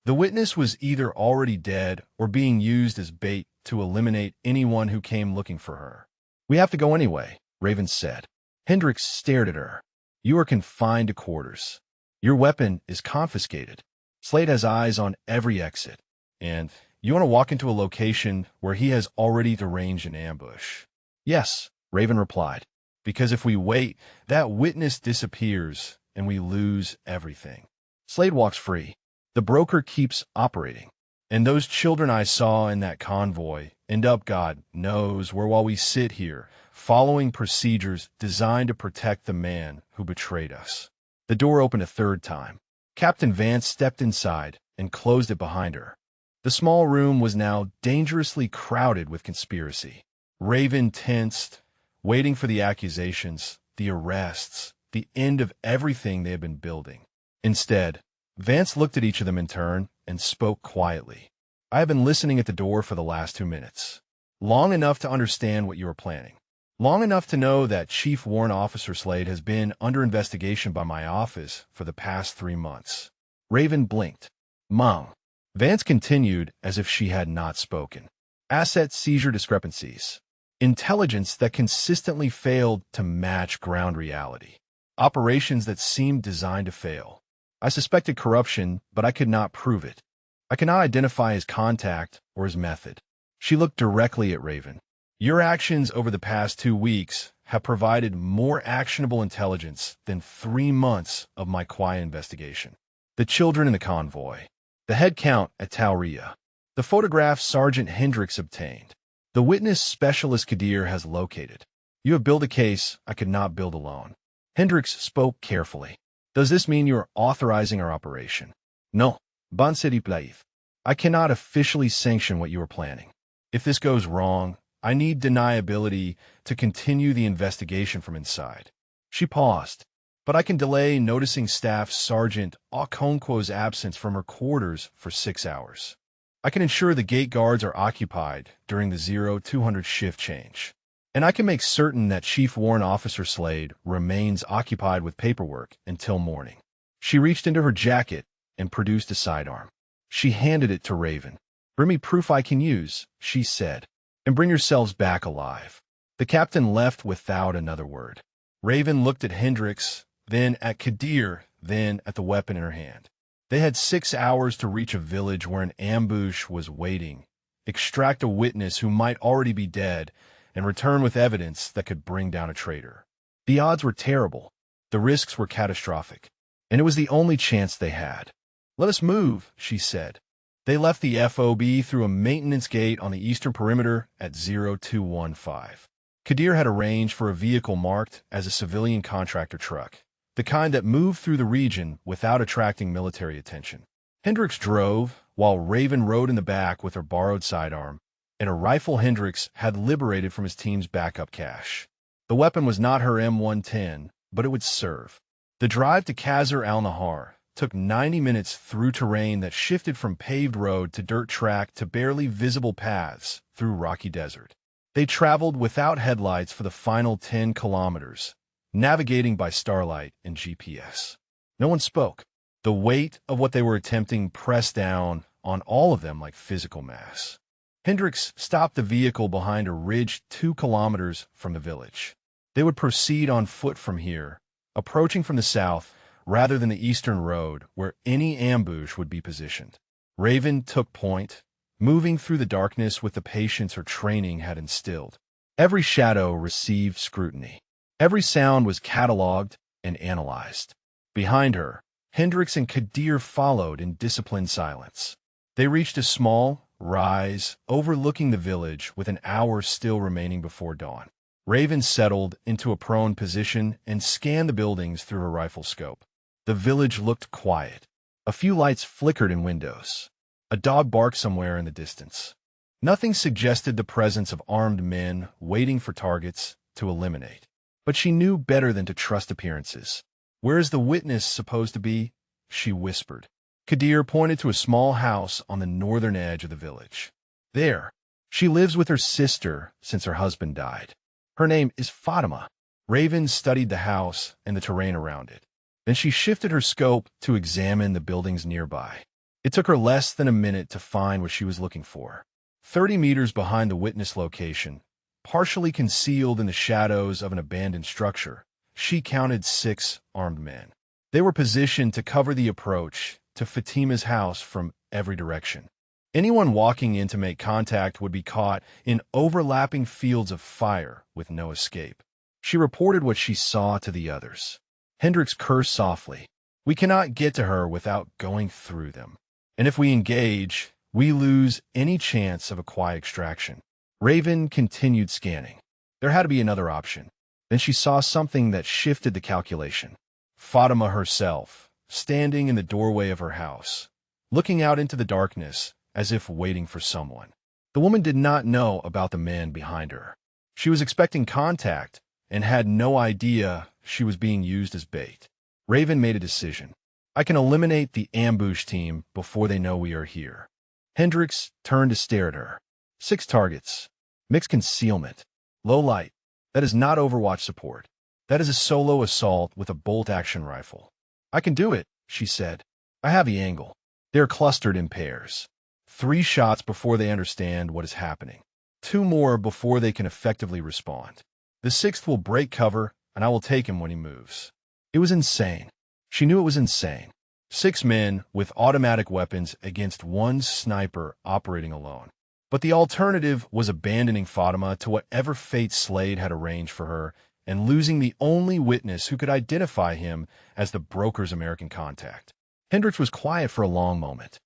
The witness was either already dead or being used as bait to eliminate anyone who came looking for her. We have to go anyway, Raven said. Hendricks stared at her. You are confined to quarters. Your weapon is confiscated. Slade has eyes on every exit. And you want to walk into a location where he has already arranged an ambush. Yes, Raven replied. Because if we wait, that witness disappears and we lose everything. Slade walks free. The broker keeps operating. And those children I saw in that convoy end up, God knows, where while we sit here, following procedures designed to protect the man who betrayed us. The door opened a third time. Captain Vance stepped inside and closed it behind her. The small room was now dangerously crowded with conspiracy. Raven tensed, waiting for the accusations, the arrests, the end of everything they had been building. Instead, Vance looked at each of them in turn and spoke quietly. I have been listening at the door for the last 2 minutes. Long enough to understand what you are planning. Long enough to know that Chief Warrant Officer Slade has been under investigation by my office for the past 3 months. Raven blinked. Mom. Vance continued as if she had not spoken. Asset seizure discrepancies. Intelligence that consistently failed to match ground reality. Operations that seemed designed to fail. I suspected corruption, but I could not prove it. I cannot identify his contact or his method. She looked directly at Raven. Your actions over the past 2 weeks have provided more actionable intelligence than 3 months of my quiet investigation. The children in the convoy. The head count at Tauria. The photograph Sergeant Hendricks obtained. The witness specialist Kadir has located. You have built a case I could not build alone. Hendricks spoke carefully. Does this mean you are authorizing our operation? No. Ban City Plaith. I cannot officially sanction what you are planning. If this goes wrong, I need deniability to continue the investigation from inside. She paused. But I can delay noticing Staff Sergeant Okonkwo's absence from her quarters for 6 hours. I can ensure the gate guards are occupied during the 0200 shift change. And I can make certain that Chief Warrant Officer Slade remains occupied with paperwork until morning. She reached into her jacket and produced a sidearm. She handed it to Raven. Bring me proof I can use, she said, and bring yourselves back alive. The captain left without another word. Raven looked at Hendricks, then at Kadir, then at the weapon in her hand. They had 6 hours to reach a village where an ambush was waiting, extract a witness who might already be dead, and return with evidence that could bring down a traitor. The odds were terrible. The risks were catastrophic. And it was the only chance they had. Let us move, she said. They left the FOB through a maintenance gate on the eastern perimeter at 0215. Kadir had arranged for a vehicle marked as a civilian contractor truck, the kind that moved through the region without attracting military attention. Hendricks drove, while Raven rode in the back with her borrowed sidearm, and a rifle Hendricks had liberated from his team's backup cache. The weapon was not her M110, but it would serve. The drive to Khazar al-Nahar took 90 minutes through terrain that shifted from paved road to dirt track to barely visible paths through rocky desert. They traveled without headlights for the final 10 kilometers, navigating by starlight and GPS. No one spoke. The weight of what they were attempting pressed down on all of them like physical mass. Hendricks stopped the vehicle behind a ridge 2 kilometers from the village. They would proceed on foot from here, approaching from the south rather than the eastern road where any ambush would be positioned. Raven took point, moving through the darkness with the patience her training had instilled. Every shadow received scrutiny. Every sound was cataloged and analyzed. Behind her, Hendricks and Kadir followed in disciplined silence. They reached a small rise overlooking the village with an hour still remaining before dawn. Raven settled into a prone position and scanned the buildings through her rifle scope. The village looked quiet. A few lights flickered in windows. A dog barked somewhere in the distance. Nothing suggested the presence of armed men waiting for targets to eliminate. But she knew better than to trust appearances. "Where is the witness supposed to be?" she whispered. Kadir pointed to a small house on the northern edge of the village. "There. She lives with her sister since her husband died. Her name is Fatima." Raven studied the house and the terrain around it. Then she shifted her scope to examine the buildings nearby. It took her less than a minute to find what she was looking for. 30 meters behind the witness location, partially concealed in the shadows of an abandoned structure, she counted 6 armed men. They were positioned to cover the approach to Fatima's house from every direction. Anyone walking in to make contact would be caught in overlapping fields of fire with no escape. She reported what she saw to the others. Hendricks cursed softly. "We cannot get to her without going through them. And if we engage, we lose any chance of a quiet extraction." Raven continued scanning. There had to be another option. Then she saw something that shifted the calculation. Fatima herself, standing in the doorway of her house, looking out into the darkness as if waiting for someone. The woman did not know about the man behind her. She was expecting contact and had no idea she was being used as bait. Raven made a decision. "I can eliminate the ambush team before they know we are here." Hendricks turned to stare at her. 6 targets. Mixed concealment. Low light. That is not Overwatch support. That is a solo assault with a bolt-action rifle. "I can do it," she said. "I have the angle." They are clustered in pairs. 3 shots before they understand what is happening. 2 more before they can effectively respond. The 6th will break cover, and I will take him when he moves. It was insane. She knew it was insane. 6 men with automatic weapons against 1 sniper operating alone. But the alternative was abandoning Fatima to whatever fate Slade had arranged for her and losing the only witness who could identify him as the broker's American contact. Hendricks was quiet for a long moment.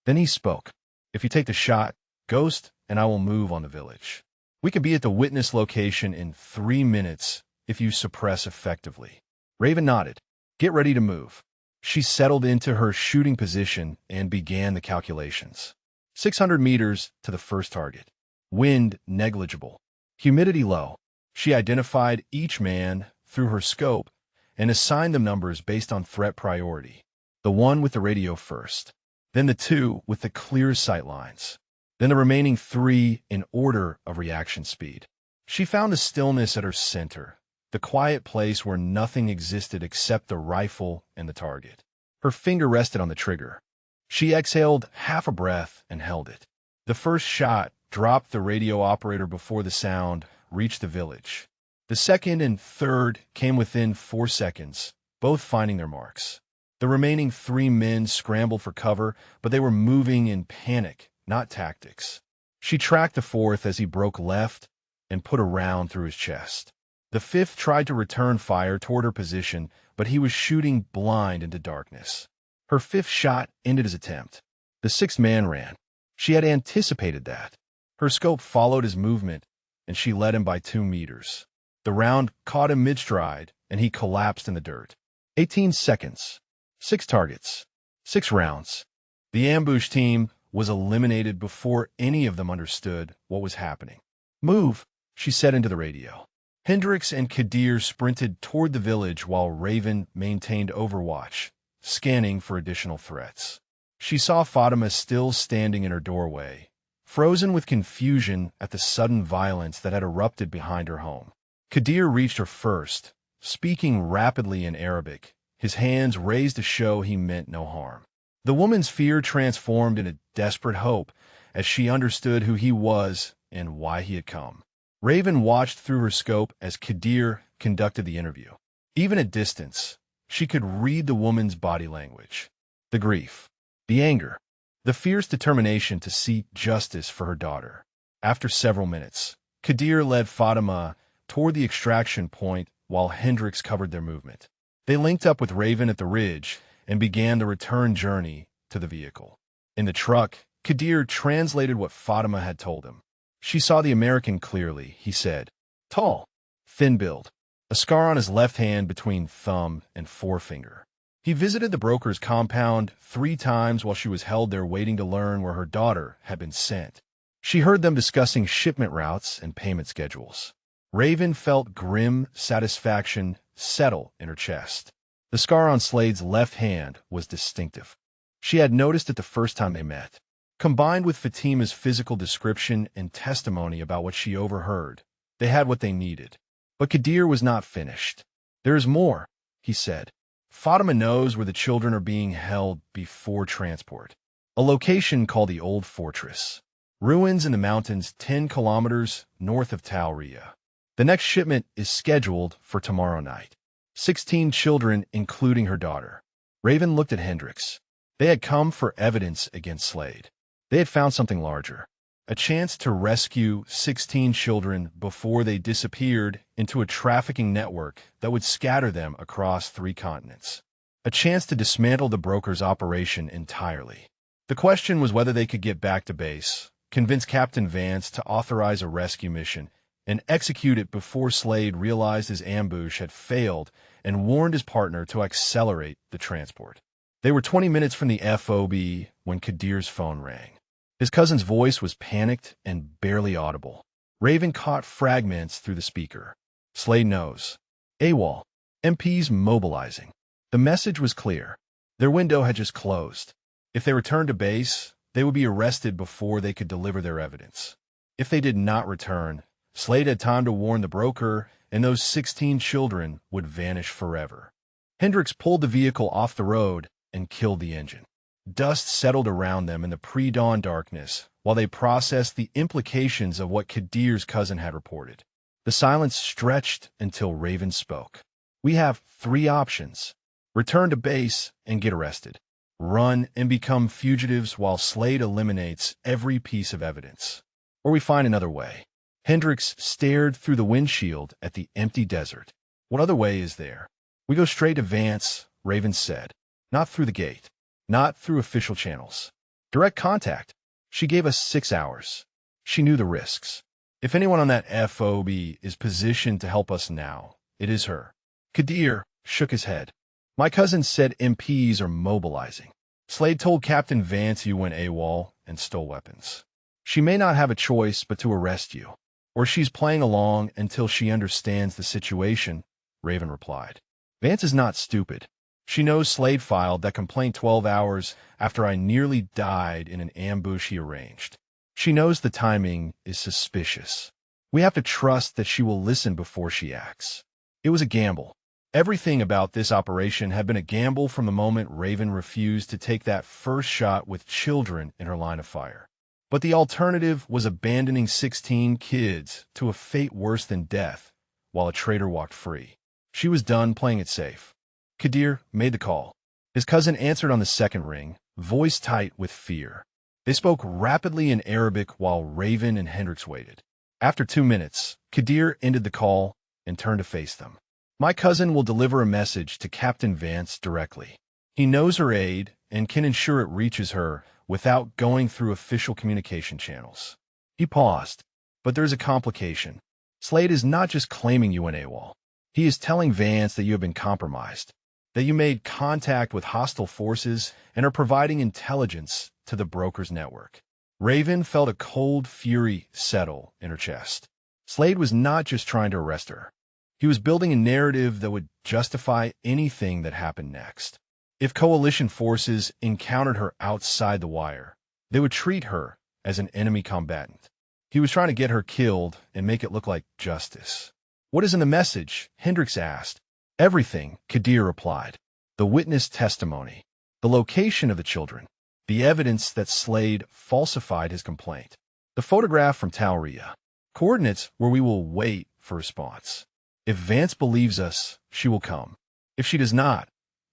Then he spoke. "If you take the shot, Ghost and I will move on the village. We could be at the witness location in 3 minutes if you suppress effectively." Raven nodded. "Get ready to move." She settled into her shooting position and began the calculations. 600 meters to the first target. Wind negligible. Humidity low. She identified each man through her scope and assigned them numbers based on threat priority. The 1 with the radio first, then the 2 with the clear sight lines, then the remaining 3 in order of reaction speed. She found the stillness at her center, the quiet place where nothing existed except the rifle and the target. Her finger rested on the trigger. She exhaled half a breath and held it. The first shot dropped the radio operator before the sound reached the village. The second and third came within 4 seconds, both finding their marks. The remaining 3 men scrambled for cover, but they were moving in panic, not tactics. She tracked the 4th as he broke left and put a round through his chest. The 5th tried to return fire toward her position, but he was shooting blind into darkness. Her 5th shot ended his attempt. The 6th man ran. She had anticipated that. Her scope followed his movement, and she led him by 2 meters. The round caught him mid-stride, and he collapsed in the dirt. 18 seconds. 6 targets. 6 rounds. The ambush team was eliminated before any of them understood what was happening. "Move," she said into the radio. Hendricks and Kadir sprinted toward the village while Raven maintained overwatch, scanning for additional threats. She saw Fatima still standing in her doorway, frozen with confusion at the sudden violence that had erupted behind her home. Kadir reached her first, speaking rapidly in Arabic, his hands raised to show he meant no harm. The woman's fear transformed into desperate hope as she understood who he was and why he had come. Raven watched through her scope as Kadir conducted the interview. Even at distance, she could read the woman's body language. The grief, the anger, the fierce determination to seek justice for her daughter. After several minutes, Kadir led Fatima toward the extraction point while Hendricks covered their movement. They linked up with Raven at the ridge and began the return journey to the vehicle. In the truck, Kadir translated what Fatima had told him. She saw the American clearly, he said. Tall, thin build, a scar on his left hand between thumb and forefinger. He visited the broker's compound 3 times while she was held there waiting to learn where her daughter had been sent. She heard them discussing shipment routes and payment schedules. Raven felt grim satisfaction settle in her chest. The scar on Slade's left hand was distinctive. She had noticed it the first time they met. Combined with Fatima's physical description and testimony about what she overheard, they had what they needed. But Kadir was not finished. There is more, he said. Fatima knows where the children are being held before transport. A location called the Old Fortress. Ruins in the mountains 10 kilometers north of Tauria. The next shipment is scheduled for tomorrow night. 16 children, including her daughter. Raven looked at Hendricks. They had come for evidence against Slade. They had found something larger. A chance to rescue 16 children before they disappeared into a trafficking network that would scatter them across 3 continents. A chance to dismantle the broker's operation entirely. The question was whether they could get back to base, convince Captain Vance to authorize a rescue mission, and execute it before Slade realized his ambush had failed and warned his partner to accelerate the transport. They were 20 minutes from the FOB when Kadir's phone rang. His cousin's voice was panicked and barely audible. Raven caught fragments through the speaker. Slade knows. AWOL. MPs mobilizing. The message was clear. Their window had just closed. If they returned to base, they would be arrested before they could deliver their evidence. If they did not return, Slade had time to warn the broker, and those 16 children would vanish forever. Hendricks pulled the vehicle off the road and killed the engine. Dust settled around them in the pre-dawn darkness while they processed the implications of what Kadir's cousin had reported. The silence stretched until Raven spoke. We have 3 options. Return to base and get arrested. Run and become fugitives while Slade eliminates every piece of evidence. Or we find another way. Hendricks stared through the windshield at the empty desert. What other way is there? We go straight to Vance, Raven said. Not through the gate. Not through official channels. Direct contact. She gave us 6 hours. She knew the risks. If anyone on that FOB is positioned to help us now, it is her. Kadir shook his head. My cousin said MPs are mobilizing. Slade told Captain Vance you went AWOL and stole weapons. She may not have a choice but to arrest you. Or she's playing along until she understands the situation, Raven replied. Vance is not stupid. She knows Slade filed that complaint 12 hours after I nearly died in an ambush he arranged. She knows the timing is suspicious. We have to trust that she will listen before she acts. It was a gamble. Everything about this operation had been a gamble from the moment Raven refused to take that first shot with children in her line of fire. But the alternative was abandoning 16 kids to a fate worse than death while a traitor walked free. She was done playing it safe. Kadir made the call. His cousin answered on the second ring, voice tight with fear. They spoke rapidly in Arabic while Raven and Hendricks waited. After 2 minutes, Kadir ended the call and turned to face them. My cousin will deliver a message to Captain Vance directly. He knows her aide and can ensure it reaches her without going through official communication channels. He paused, but there's a complication. Slade is not just claiming you went AWOL. He is telling Vance that you have been compromised, that you made contact with hostile forces and are providing intelligence to the broker's network. Raven felt a cold fury settle in her chest. Slade was not just trying to arrest her. He was building a narrative that would justify anything that happened next. If coalition forces encountered her outside the wire, they would treat her as an enemy combatant. He was trying to get her killed and make it look like justice. What is in the message? Hendricks asked. Everything, Kadir replied. The witness testimony, the location of the children, the evidence that Slade falsified his complaint, the photograph from Tauria, coordinates where we will wait for response. If Vance believes us, she will come. If she does not,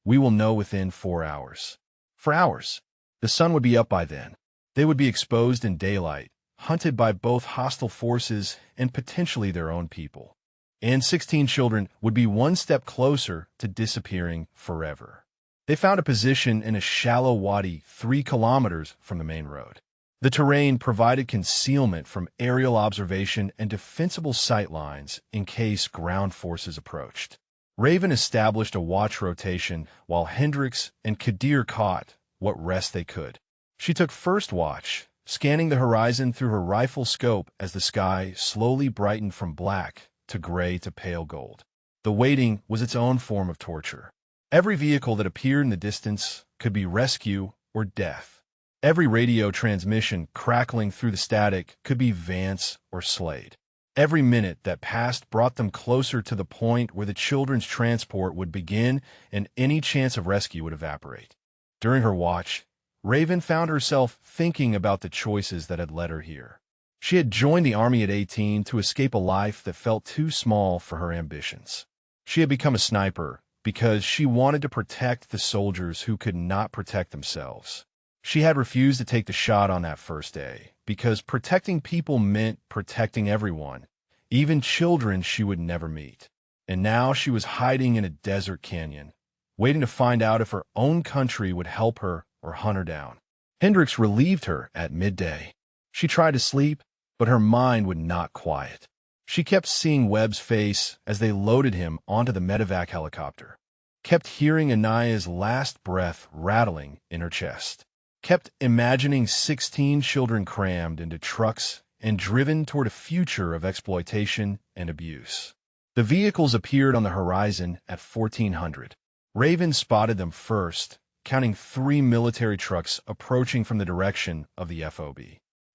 we will know within 4 hours. For hours. The sun would be up by then. They would be exposed in daylight, hunted by both hostile forces and potentially their own people. And 16 children would be one step closer to disappearing forever. They found a position in a shallow wadi 3 kilometers from the main road. The terrain provided concealment from aerial observation and defensible sight lines in case ground forces approached. Raven established a watch rotation while Hendricks and Kadir caught what rest they could. She took first watch, scanning the horizon through her rifle scope as the sky slowly brightened from black to gray to pale gold. The waiting was its own form of torture. Every vehicle that appeared in the distance could be rescue or death. Every radio transmission crackling through the static could be Vance or Slade. Every minute that passed brought them closer to the point where the children's transport would begin and any chance of rescue would evaporate. During her watch, Raven found herself thinking about the choices that had led her here. She had joined the army at 18 to escape a life that felt too small for her ambitions. She had become a sniper because she wanted to protect the soldiers who could not protect themselves. She had refused to take the shot on that first day because protecting people meant protecting everyone, even children she would never meet. And now she was hiding in a desert canyon, waiting to find out if her own country would help her or hunt her down. Hendricks relieved her at midday. She tried to sleep, but her mind would not quiet. She kept seeing Webb's face as they loaded him onto the medevac helicopter, kept hearing Anaya's last breath rattling in her chest, kept imagining 16 children crammed into trucks and driven toward a future of exploitation and abuse. The vehicles appeared on the horizon at 1400. Raven spotted them first, counting 3 military trucks approaching from the direction of the FOB.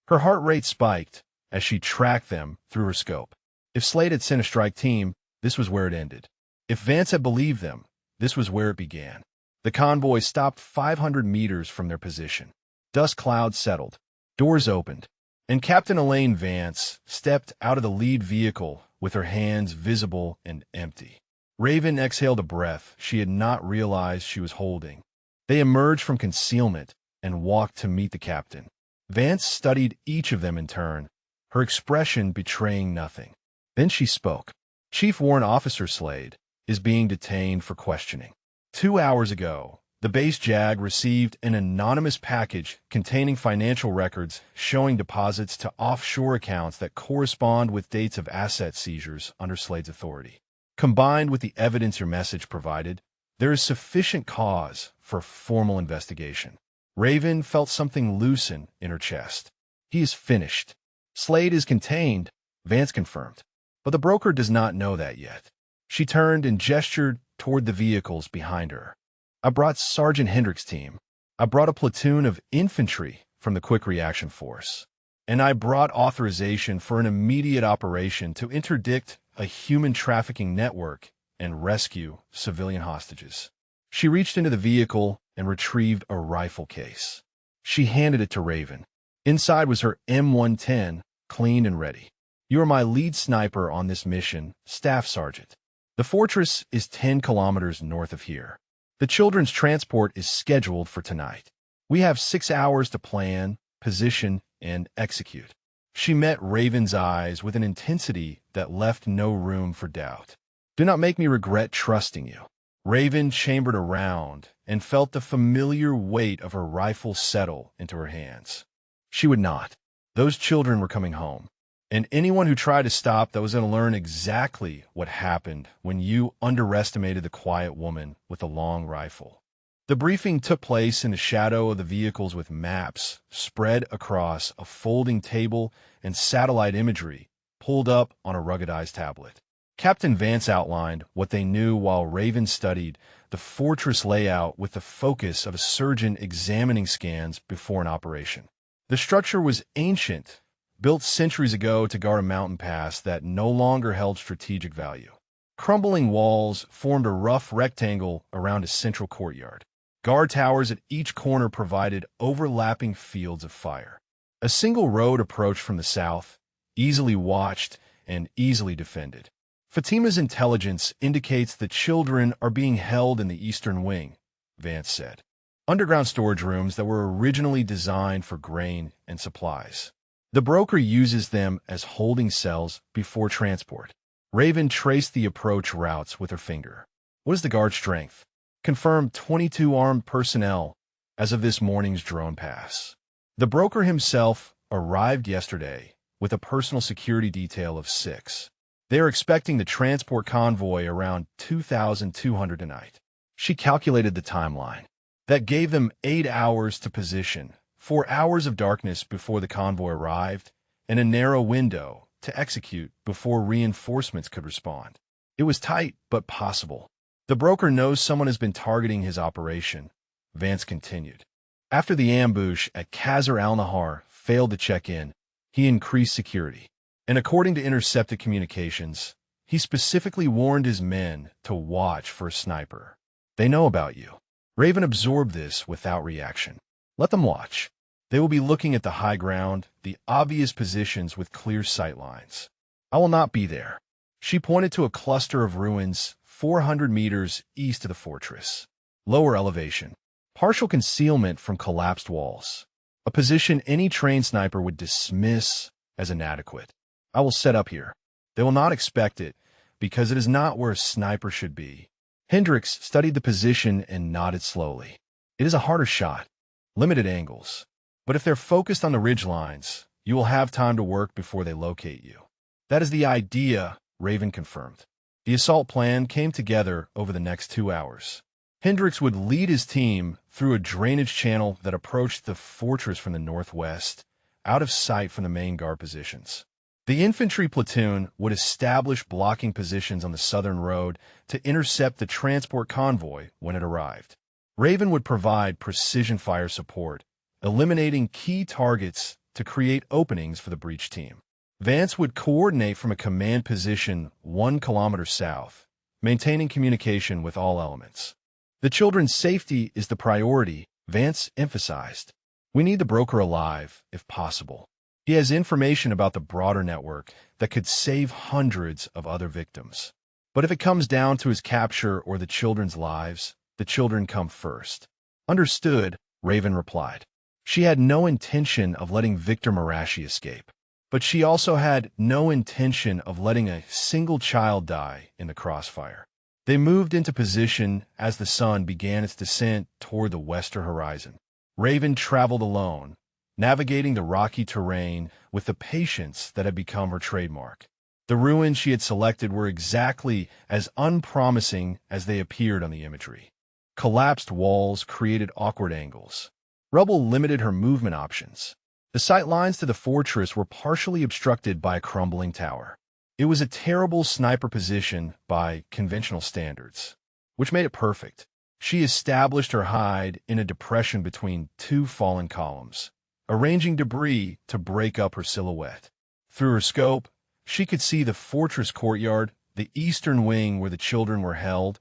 Her heart rate spiked as she tracked them through her scope. If Slade had sent a strike team, this was where it ended. If Vance had believed them, this was where it began. The convoy stopped 500 meters from their position. Dust clouds settled, doors opened, and Captain Elaine Vance stepped out of the lead vehicle with her hands visible and empty. Raven exhaled a breath she had not realized she was holding. They emerged from concealment and walked to meet the captain. Vance studied each of them in turn, her expression betraying nothing. Then she spoke. Chief Warrant Officer Slade is being detained for questioning. 2 hours ago, the base JAG received an anonymous package containing financial records showing deposits to offshore accounts that correspond with dates of asset seizures under Slade's authority. Combined with the evidence your message provided, there is sufficient cause for formal investigation. Raven felt something loosen in her chest. He is finished. Slade is contained, Vance confirmed. But the broker does not know that yet. She turned and gestured toward the vehicles behind her. I brought Sergeant Hendricks' team. I brought a platoon of infantry from the Quick Reaction Force. And I brought authorization for an immediate operation to interdict a human trafficking network and rescue civilian hostages. She reached into the vehicle and retrieved a rifle case. She handed it to Raven. Inside was her M110, cleaned and ready. You are my lead sniper on this mission, Staff Sergeant. The fortress is 10 kilometers north of here. The children's transport is scheduled for tonight. We have 6 hours to plan, position, and execute. She met Raven's eyes with an intensity that left no room for doubt. Do not make me regret trusting you. Raven chambered around and felt the familiar weight of her rifle settle into her hands. She would not. Those children were coming home. And anyone who tried to stop that was going to learn exactly what happened when you underestimated the quiet woman with the long rifle. The briefing took place in the shadow of the vehicles with maps spread across a folding table and satellite imagery pulled up on a ruggedized tablet. Captain Vance outlined what they knew while Raven studied the fortress layout with the focus of a surgeon examining scans before an operation. The structure was ancient, built centuries ago to guard a mountain pass that no longer held strategic value. Crumbling walls formed a rough rectangle around a central courtyard. Guard towers at each corner provided overlapping fields of fire. A single road approached from the south, easily watched and easily defended. Fatima's intelligence indicates the children are being held in the eastern wing, Vance said. Underground storage rooms that were originally designed for grain and supplies. The broker uses them as holding cells before transport. Raven traced the approach routes with her finger. What is the guard strength? Confirmed 22 armed personnel as of this morning's drone pass. The broker himself arrived yesterday with a personal security detail of 6. They are expecting the transport convoy around 2,200 tonight. She calculated the timeline. That gave them 8 hours to position, 4 hours of darkness before the convoy arrived, and a narrow window to execute before reinforcements could respond. It was tight, but possible. The broker knows someone has been targeting his operation, Vance continued. After the ambush at Qasr al-Nahar failed to check in, he increased security. And according to intercepted communications, he specifically warned his men to watch for a sniper. They know about you. Raven absorbed this without reaction. Let them watch. They will be looking at the high ground, the obvious positions with clear sight lines. I will not be there. She pointed to a cluster of ruins 400 meters east of the fortress. Lower elevation. Partial concealment from collapsed walls. A position any trained sniper would dismiss as inadequate. I will set up here. They will not expect it, because it is not where a sniper should be. Hendricks studied the position and nodded slowly. It is a harder shot. Limited angles. But if they're focused on the ridge lines, you will have time to work before they locate you. That is the idea, Raven confirmed. The assault plan came together over the next 2 hours. Hendricks would lead his team through a drainage channel that approached the fortress from the northwest, out of sight from the main guard positions. The infantry platoon would establish blocking positions on the southern road to intercept the transport convoy when it arrived. Raven would provide precision fire support, eliminating key targets to create openings for the breach team. Vance would coordinate from a command position 1 kilometer south, maintaining communication with all elements. The children's safety is the priority, Vance emphasized. We need the broker alive, if possible. He has information about the broader network that could save hundreds of other victims. But if it comes down to his capture or the children's lives, the children come first. Understood, Raven replied. She had no intention of letting Victor Marashi escape. But she also had no intention of letting a single child die in the crossfire. They moved into position as the sun began its descent toward the western horizon. Raven traveled alone, navigating the rocky terrain with the patience that had become her trademark. The ruins she had selected were exactly as unpromising as they appeared on the imagery. Collapsed walls created awkward angles. Rubble limited her movement options. The sight lines to the fortress were partially obstructed by a crumbling tower. It was a terrible sniper position by conventional standards, which made it perfect. She established her hide in a depression between 2 fallen columns, arranging debris to break up her silhouette. Through her scope, she could see the fortress courtyard, the eastern wing where the children were held,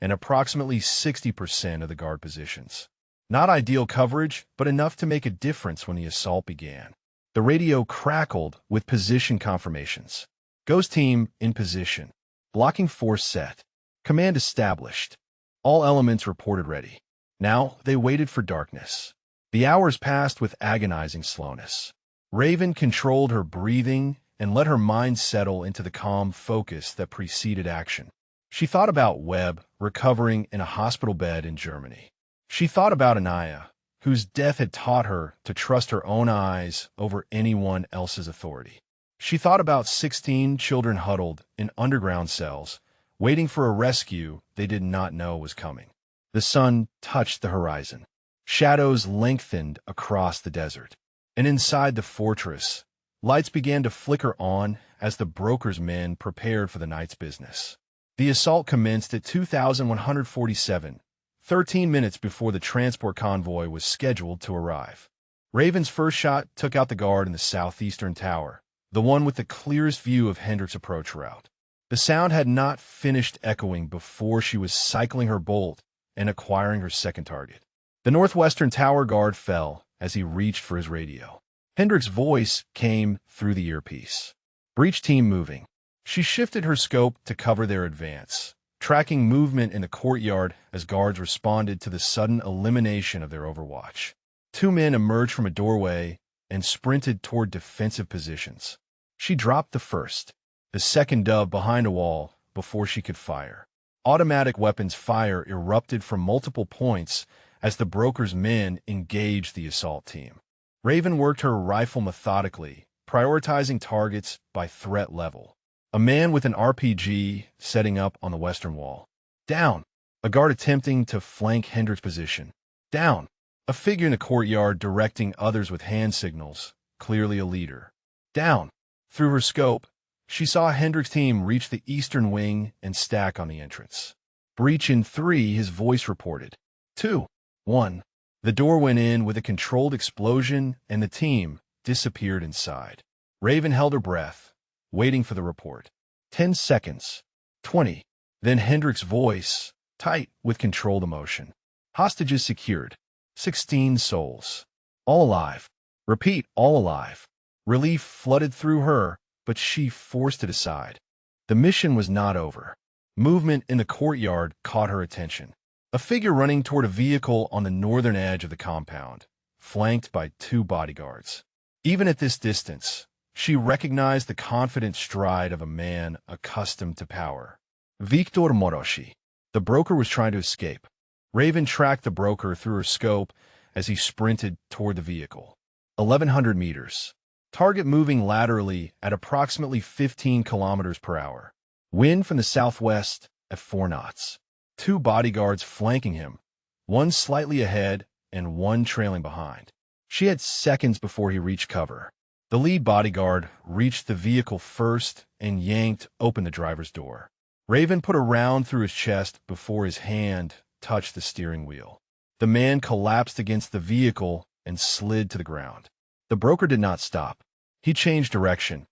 and approximately 60% of the guard positions. Not ideal coverage, but enough to make a difference when the assault began. The radio crackled with position confirmations. Ghost team in position. Blocking force set. Command established. All elements reported ready. Now they waited for darkness. The hours passed with agonizing slowness. Raven controlled her breathing and let her mind settle into the calm focus that preceded action. She thought about Webb recovering in a hospital bed in Germany. She thought about Anaya, whose death had taught her to trust her own eyes over anyone else's authority. She thought about 16 children huddled in underground cells, waiting for a rescue they did not know was coming. The sun touched the horizon. Shadows lengthened across the desert. And inside the fortress, lights began to flicker on as the broker's men prepared for the night's business. The assault commenced at 2147, 13 minutes before the transport convoy was scheduled to arrive. Raven's first shot took out the guard in the southeastern tower, the one with the clearest view of Hendricks' approach route. The sound had not finished echoing before she was cycling her bolt and acquiring her second target. The northwestern tower guard fell as he reached for his radio. Hendricks' voice came through the earpiece. Breach team moving. She shifted her scope to cover their advance, tracking movement in the courtyard as guards responded to the sudden elimination of their overwatch. 2 men emerged from a doorway and sprinted toward defensive positions. She dropped the first, the second dove behind a wall before she could fire. Automatic weapons fire erupted from multiple points as the broker's men engaged the assault team. Raven worked her rifle methodically, prioritizing targets by threat level. A man with an RPG setting up on the western wall. Down. A guard attempting to flank Hendricks' position. Down. A figure in the courtyard directing others with hand signals, clearly a leader. Down. Through her scope, she saw Hendricks' team reach the eastern wing and stack on the entrance. Breach in 3, his voice reported. 2. 1. The door went in with a controlled explosion and the team disappeared inside. Raven held her breath, waiting for the report. 10 seconds. 20. Then Hendricks' voice, tight with controlled emotion. Hostages secured. 16 souls. All alive. Repeat, all alive. Relief flooded through her, but she forced it aside. The mission was not over. Movement in the courtyard caught her attention. A figure running toward a vehicle on the northern edge of the compound, flanked by 2 bodyguards. Even at this distance, she recognized the confident stride of a man accustomed to power. Victor Moroshi. The broker was trying to escape. Raven tracked the broker through her scope as he sprinted toward the vehicle. 1,100 meters. Target moving laterally at approximately 15 kilometers per hour. Wind from the southwest at 4 knots. 2 bodyguards flanking him, one slightly ahead and one trailing behind. She had seconds before he reached cover. The lead bodyguard reached the vehicle first and yanked open the driver's door. Raven put a round through his chest before his hand touched the steering wheel. The man collapsed against the vehicle and slid to the ground. The broker did not stop. He changed direction,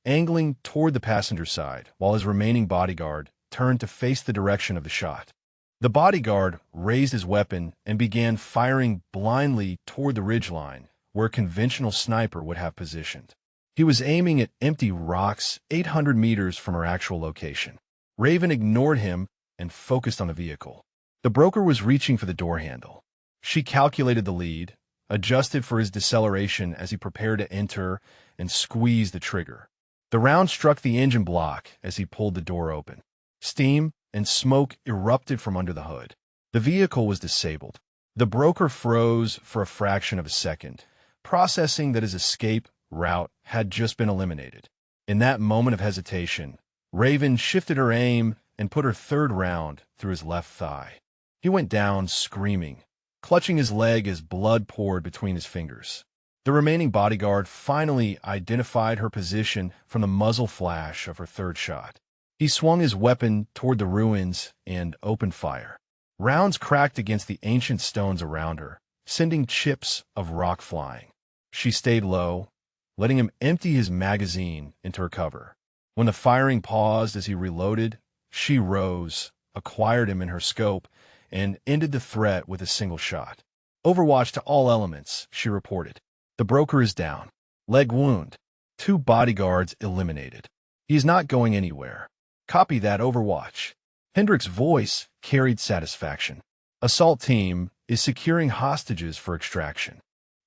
angling toward the passenger side, while his remaining bodyguard turned to face the direction of the shot. The bodyguard raised his weapon and began firing blindly toward the ridgeline, where a conventional sniper would have positioned. He was aiming at empty rocks 800 meters from her actual location. Raven ignored him and focused on the vehicle. The broker was reaching for the door handle. She calculated the lead, adjusted for his deceleration as he prepared to enter, and squeezed the trigger. The round struck the engine block as he pulled the door open. Steam and smoke erupted from under the hood. The vehicle was disabled. The broker froze for a fraction of a second, processing that his escape route had just been eliminated. In that moment of hesitation, Raven shifted her aim and put her third round through his left thigh. He went down screaming, clutching his leg as blood poured between his fingers. The remaining bodyguard finally identified her position from the muzzle flash of her third shot. He swung his weapon toward the ruins and opened fire. Rounds cracked against the ancient stones around her, sending chips of rock flying. She stayed low, letting him empty his magazine into her cover. When the firing paused as he reloaded, she rose, acquired him in her scope, and ended the threat with a single shot. Overwatch to all elements, she reported. The broker is down. Leg wound. 2 bodyguards eliminated. He is not going anywhere. Copy that, Overwatch. Hendricks' voice carried satisfaction. Assault team is securing hostages for extraction.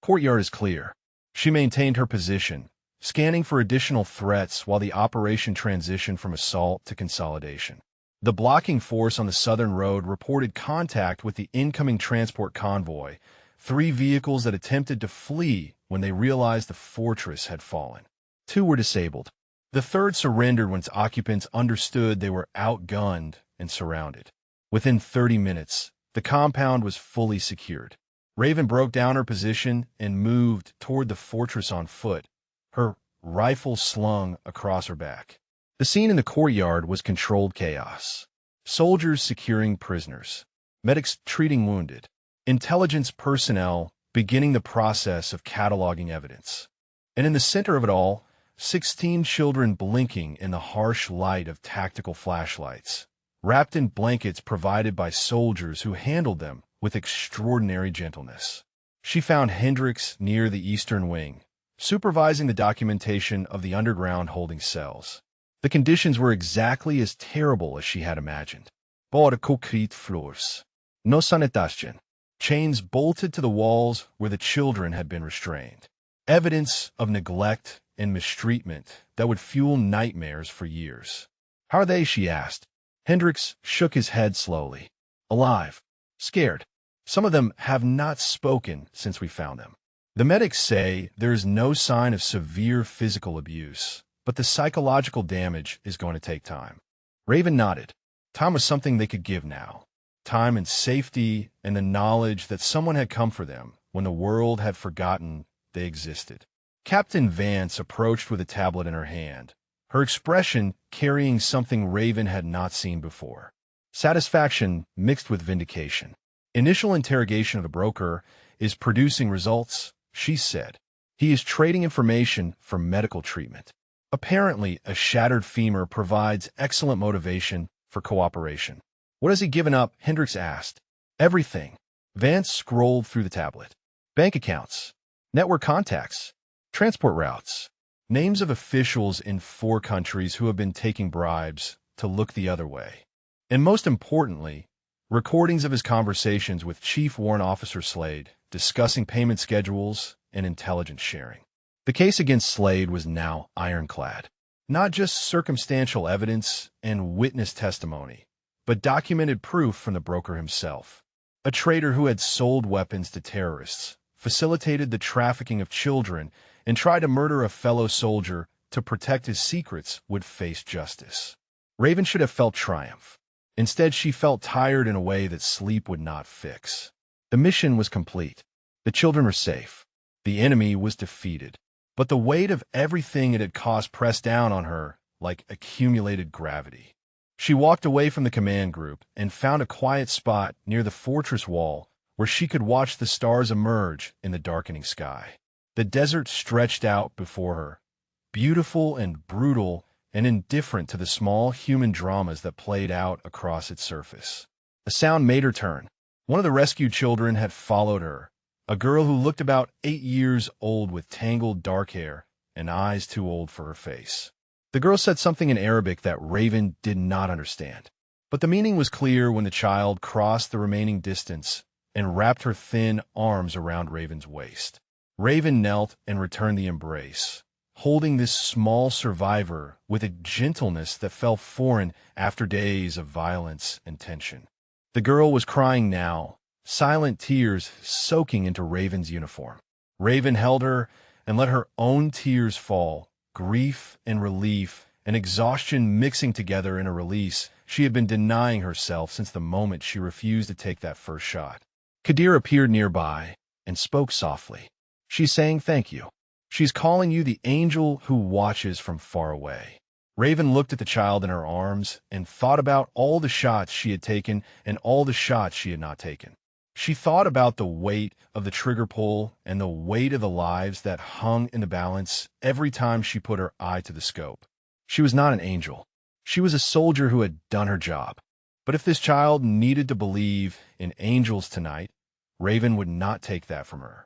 Courtyard is clear. She maintained her position, scanning for additional threats while the operation transitioned from assault to consolidation. The blocking force on the southern road reported contact with the incoming transport convoy, 3 vehicles that attempted to flee when they realized the fortress had fallen. 2 were disabled. The third surrendered when its occupants understood they were outgunned and surrounded. Within 30 minutes, the compound was fully secured. Raven broke down her position and moved toward the fortress on foot, her rifle slung across her back. The scene in the courtyard was controlled chaos. Soldiers securing prisoners, medics treating wounded, intelligence personnel beginning the process of cataloging evidence. And in the center of it all, 16 children blinking in the harsh light of tactical flashlights, wrapped in blankets provided by soldiers who handled them with extraordinary gentleness. She found Hendricks near the eastern wing, supervising the documentation of the underground holding cells. The conditions were exactly as terrible as she had imagined. Bara concrete floors. No sanitation. Chains bolted to the walls where the children had been restrained. Evidence of neglect and mistreatment that would fuel nightmares for years. How are they? She asked. Hendricks shook his head slowly. Alive. Scared. Some of them have not spoken since we found them. The medics say there is no sign of severe physical abuse, but the psychological damage is going to take time. Raven nodded. Time was something they could give now. Time and safety and the knowledge that someone had come for them when the world had forgotten they existed. Captain Vance approached with a tablet in her hand, her expression carrying something Raven had not seen before. Satisfaction mixed with vindication. Initial interrogation of the broker is producing results, she said. He is trading information for medical treatment. Apparently, a shattered femur provides excellent motivation for cooperation. What has he given up? Hendricks asked. Everything. Vance scrolled through the tablet. Bank accounts, network contacts, transport routes, names of officials in 4 countries who have been taking bribes to look the other way. And most importantly, recordings of his conversations with Chief Warrant Officer Slade discussing payment schedules and intelligence sharing. The case against Slade was now ironclad. Not just circumstantial evidence and witness testimony, but documented proof from the broker himself. A trader who had sold weapons to terrorists, facilitated the trafficking of children, and tried to murder a fellow soldier to protect his secrets would face justice. Raven should have felt triumph. Instead, she felt tired in a way that sleep would not fix. The mission was complete. The children were safe. The enemy was defeated. But the weight of everything it had cost pressed down on her like accumulated gravity. She walked away from the command group and found a quiet spot near the fortress wall where she could watch the stars emerge in the darkening sky. The desert stretched out before her, beautiful and brutal and indifferent to the small human dramas that played out across its surface. A sound made her turn. One of the rescued children had followed her, a girl who looked about 8 years old with tangled dark hair and eyes too old for her face. The girl said something in Arabic that Raven did not understand, but the meaning was clear when the child crossed the remaining distance and wrapped her thin arms around Raven's waist. Raven knelt and returned the embrace, holding this small survivor with a gentleness that felt foreign after days of violence and tension. The girl was crying now, silent tears soaking into Raven's uniform. Raven held her and let her own tears fall, grief and relief and exhaustion mixing together in a release she had been denying herself since the moment she refused to take that first shot. Kadir appeared nearby and spoke softly. She's saying thank you. She's calling you the angel who watches from far away. Raven looked at the child in her arms and thought about all the shots she had taken and all the shots she had not taken. She thought about the weight of the trigger pull and the weight of the lives that hung in the balance every time she put her eye to the scope. She was not an angel. She was a soldier who had done her job. But if this child needed to believe in angels tonight, Raven would not take that from her.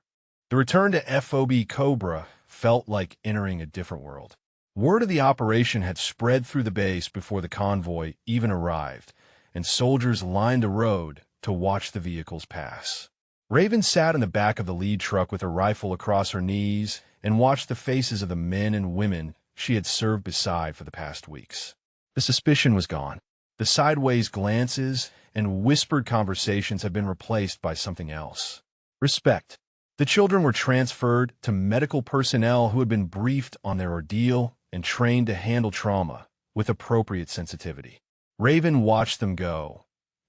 The return to FOB Cobra felt like entering a different world. Word of the operation had spread through the base before the convoy even arrived, and soldiers lined the road to watch the vehicles pass. Raven sat in the back of the lead truck with her rifle across her knees and watched the faces of the men and women she had served beside for the past weeks. The suspicion was gone. The sideways glances and whispered conversations had been replaced by something else. Respect. The children were transferred to medical personnel who had been briefed on their ordeal and trained to handle trauma with appropriate sensitivity. Raven watched them go,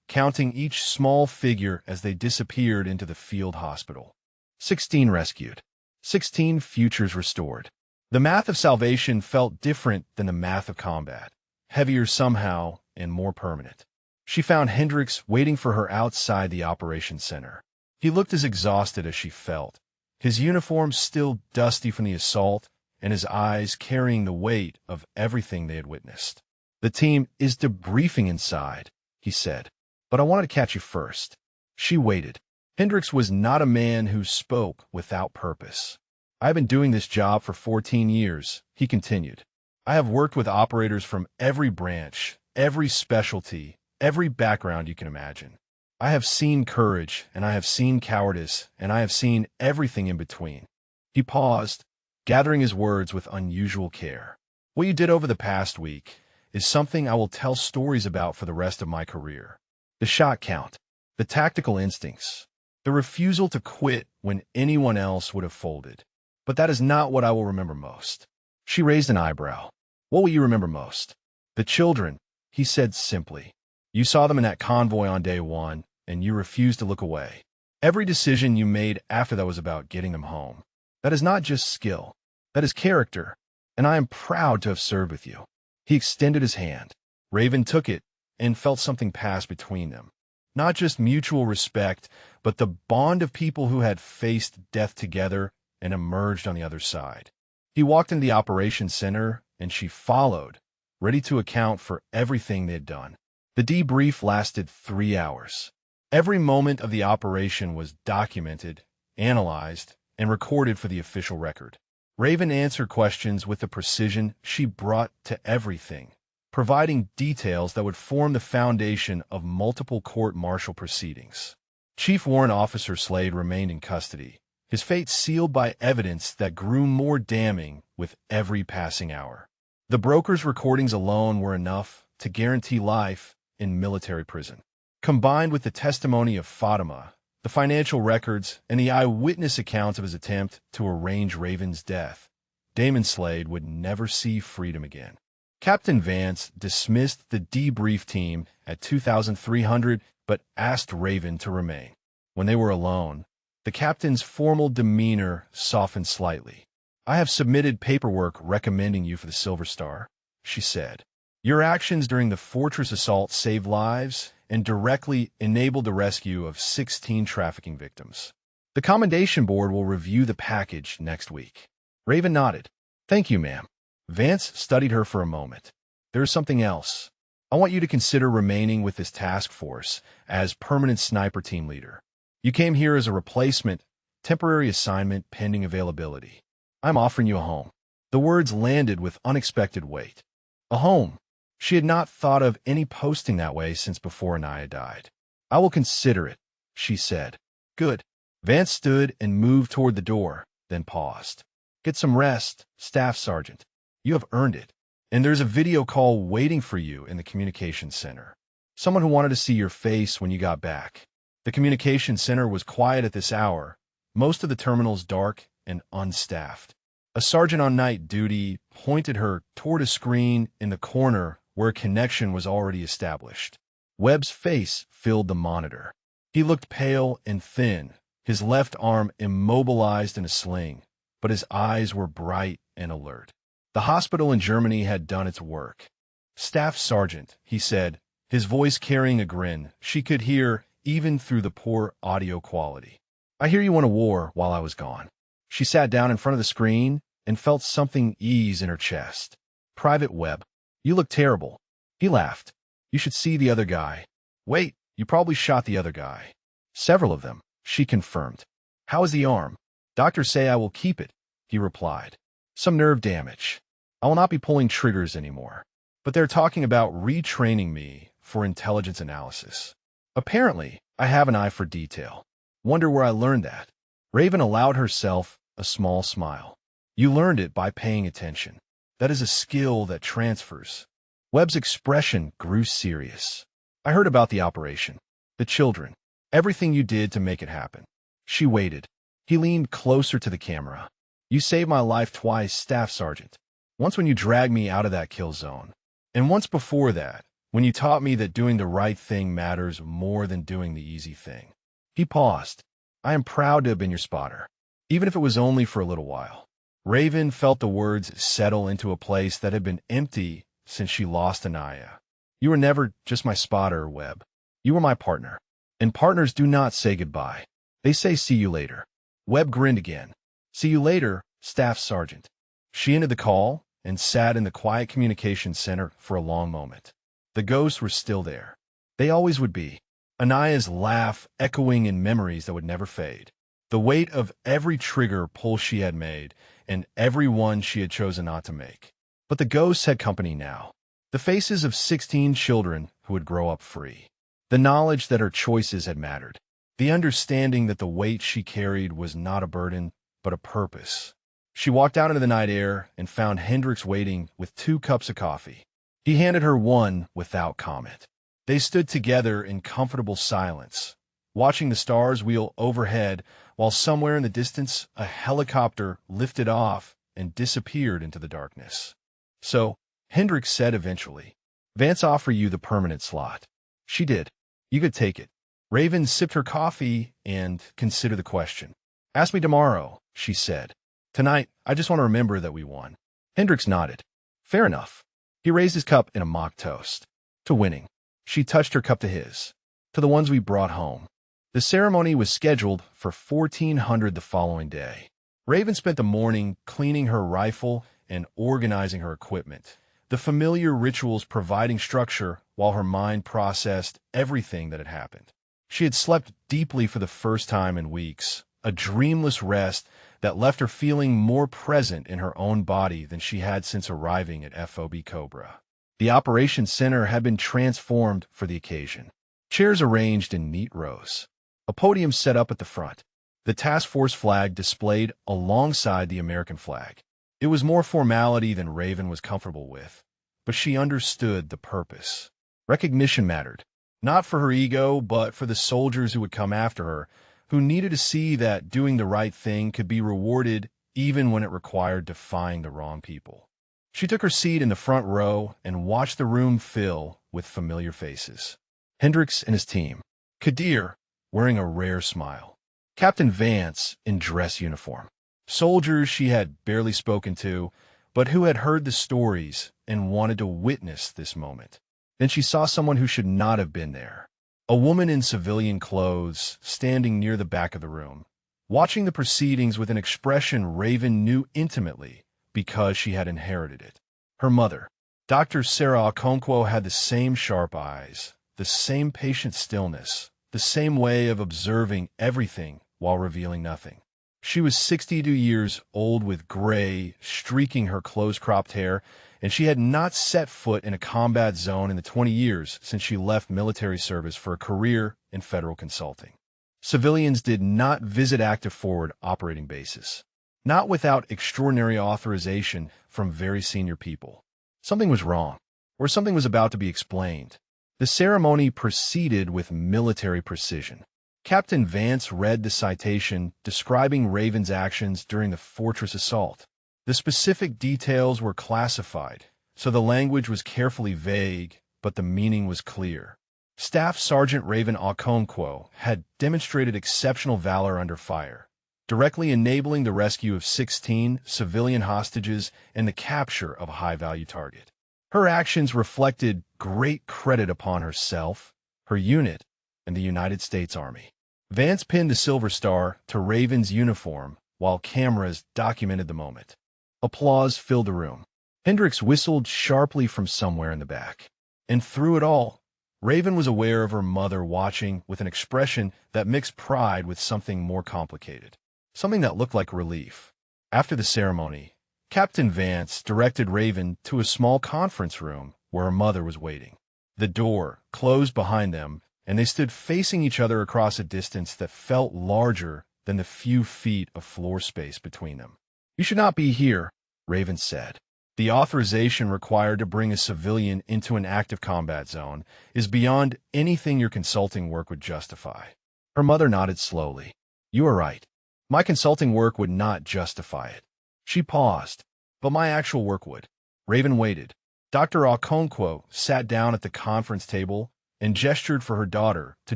counting each small figure as they disappeared into the field hospital. 16 rescued. 16 futures restored. The math of salvation felt different than the math of combat, heavier somehow and more permanent. She found Hendricks waiting for her outside the operations center. He looked as exhausted as she felt, his uniform still dusty from the assault and his eyes carrying the weight of everything they had witnessed. The team is debriefing inside, he said, but I wanted to catch you first. She waited. Hendricks was not a man who spoke without purpose. I've been doing this job for 14 years, he continued. I have worked with operators from every branch, every specialty, every background you can imagine. I have seen courage, and I have seen cowardice, and I have seen everything in between. He paused, gathering his words with unusual care. What you did over the past week is something I will tell stories about for the rest of my career. The shot count, the tactical instincts, the refusal to quit when anyone else would have folded. But that is not what I will remember most. She raised an eyebrow. What will you remember most? The children, he said simply. You saw them in that convoy on day one, and you refused to look away. Every decision you made after that was about getting them home. That is not just skill. That is character, and I am proud to have served with you. He extended his hand. Raven took it and felt something pass between them. Not just mutual respect, but the bond of people who had faced death together and emerged on the other side. He walked into the operations center, and she followed, ready to account for everything they had done. The debrief lasted 3 hours. Every moment of the operation was documented, analyzed, and recorded for the official record. Raven answered questions with the precision she brought to everything, providing details that would form the foundation of multiple court-martial proceedings. Chief Warrant Officer Slade remained in custody, his fate sealed by evidence that grew more damning with every passing hour. The broker's recordings alone were enough to guarantee life in military prison. Combined with the testimony of Fatima, the financial records, and the eyewitness accounts of his attempt to arrange Raven's death, Damon Slade would never see freedom again. Captain Vance dismissed the debrief team at 2,300 but asked Raven to remain. When they were alone, the captain's formal demeanor softened slightly. I have submitted paperwork recommending you for the Silver Star, she said. Your actions during the fortress assault saved lives and directly enabled the rescue of 16 trafficking victims. The commendation board will review the package next week. Raven nodded. Thank you, ma'am. Vance studied her for a moment. There is something else. I want you to consider remaining with this task force as permanent sniper team leader. You came here as a replacement, temporary assignment pending availability. I'm offering you a home. The words landed with unexpected weight. A home. She had not thought of any posting that way since before Anaya died. I will consider it, she said. Good. Vance stood and moved toward the door, then paused. Get some rest, Staff Sergeant. You have earned it. And there's a video call waiting for you in the communications center. Someone who wanted to see your face when you got back. The communications center was quiet at this hour, most of the terminals dark and unstaffed. A sergeant on night duty pointed her toward a screen in the corner where a connection was already established. Webb's face filled the monitor. He looked pale and thin, his left arm immobilized in a sling, but his eyes were bright and alert. The hospital in Germany had done its work. Staff Sergeant, he said, his voice carrying a grin she could hear even through the poor audio quality. I hear you won a war while I was gone. She sat down in front of the screen and felt something ease in her chest. Private Webb, you look terrible. He laughed. You should see the other guy. Wait, you probably shot the other guy. Several of them, she confirmed. How is the arm? Doctors say I will keep it, he replied. Some nerve damage. I will not be pulling triggers anymore. But they're talking about retraining me for intelligence analysis. Apparently, I have an eye for detail. Wonder where I learned that. Raven allowed herself a small smile. You learned it by paying attention. That is a skill that transfers. Webb's expression grew serious. I heard about the operation, the children, everything you did to make it happen. She waited. He leaned closer to the camera. You saved my life twice, Staff Sergeant. Once when you dragged me out of that kill zone. And once before that, when you taught me that doing the right thing matters more than doing the easy thing. He paused. I am proud to have been your spotter, even if it was only for a little while. Raven felt the words settle into a place that had been empty since she lost Anaya. You were never just my spotter, Webb. You were my partner. And partners do not say goodbye. They say see you later. Webb grinned again. See you later, Staff Sergeant. She ended the call and sat in the quiet communications center for a long moment. The ghosts were still there. They always would be. Anaya's laugh echoing in memories that would never fade. The weight of every trigger pull she had made, and every one she had chosen not to make. But the ghosts had company now. The faces of 16 children who would grow up free. The knowledge that her choices had mattered. The understanding that the weight she carried was not a burden, but a purpose. She walked out into the night air and found Hendricks waiting with 2 cups of coffee. He handed her one without comment. They stood together in comfortable silence, watching the stars wheel overhead while somewhere in the distance a helicopter lifted off and disappeared into the darkness. "So," Hendricks said eventually, "Vance offer you the permanent slot." She did. "You could take it." Raven sipped her coffee and considered the question. "Ask me tomorrow," she said. "Tonight, I just want to remember that we won." Hendricks nodded. "Fair enough." He raised his cup in a mock toast. "To winning." She touched her cup to his. "To the ones we brought home." The ceremony was scheduled for 1400 the following day. Raven spent the morning cleaning her rifle and organizing her equipment, the familiar rituals providing structure while her mind processed everything that had happened. She had slept deeply for the first time in weeks, a dreamless rest that left her feeling more present in her own body than she had since arriving at FOB Cobra. The operations center had been transformed for the occasion. Chairs arranged in neat rows. A podium set up at the front. The task force flag displayed alongside the American flag. It was more formality than Raven was comfortable with, but she understood the purpose. Recognition mattered, not for her ego, but for the soldiers who would come after her, who needed to see that doing the right thing could be rewarded even when it required defying the wrong people. She took her seat in the front row and watched the room fill with familiar faces. Hendricks and his team. Kadir, wearing a rare smile. Captain Vance in dress uniform. Soldiers she had barely spoken to, but who had heard the stories and wanted to witness this moment. Then she saw someone who should not have been there. A woman in civilian clothes standing near the back of the room, watching the proceedings with an expression Raven knew intimately because she had inherited it. Her mother, Dr. Sarah Okonkwo, had the same sharp eyes, the same patient stillness, the same way of observing everything while revealing nothing. She was 62 years old with gray, streaking her close-cropped hair, and she had not set foot in a combat zone in the 20 years since she left military service for a career in federal consulting. Civilians did not visit active forward operating bases, not without extraordinary authorization from very senior people. Something was wrong, or something was about to be explained. The ceremony proceeded with military precision. Captain Vance read the citation describing Raven's actions during the fortress assault. The specific details were classified, so the language was carefully vague, but the meaning was clear. Staff Sergeant Raven Okonkwo had demonstrated exceptional valor under fire, directly enabling the rescue of 16 civilian hostages and the capture of a high-value target. Her actions reflected great credit upon herself, her unit, and the United States Army. Vance pinned the Silver Star to Raven's uniform while cameras documented the moment. Applause filled the room. Hendricks whistled sharply from somewhere in the back. And through it all, Raven was aware of her mother watching with an expression that mixed pride with something more complicated, something that looked like relief. After the ceremony, Captain Vance directed Raven to a small conference room where her mother was waiting. The door closed behind them, and they stood facing each other across a distance that felt larger than the few feet of floor space between them. "You should not be here," Raven said. "The authorization required to bring a civilian into an active combat zone is beyond anything your consulting work would justify." Her mother nodded slowly. "You are right. My consulting work would not justify it." She paused. "But my actual work would." Raven waited. Dr. Okonkwo sat down at the conference table and gestured for her daughter to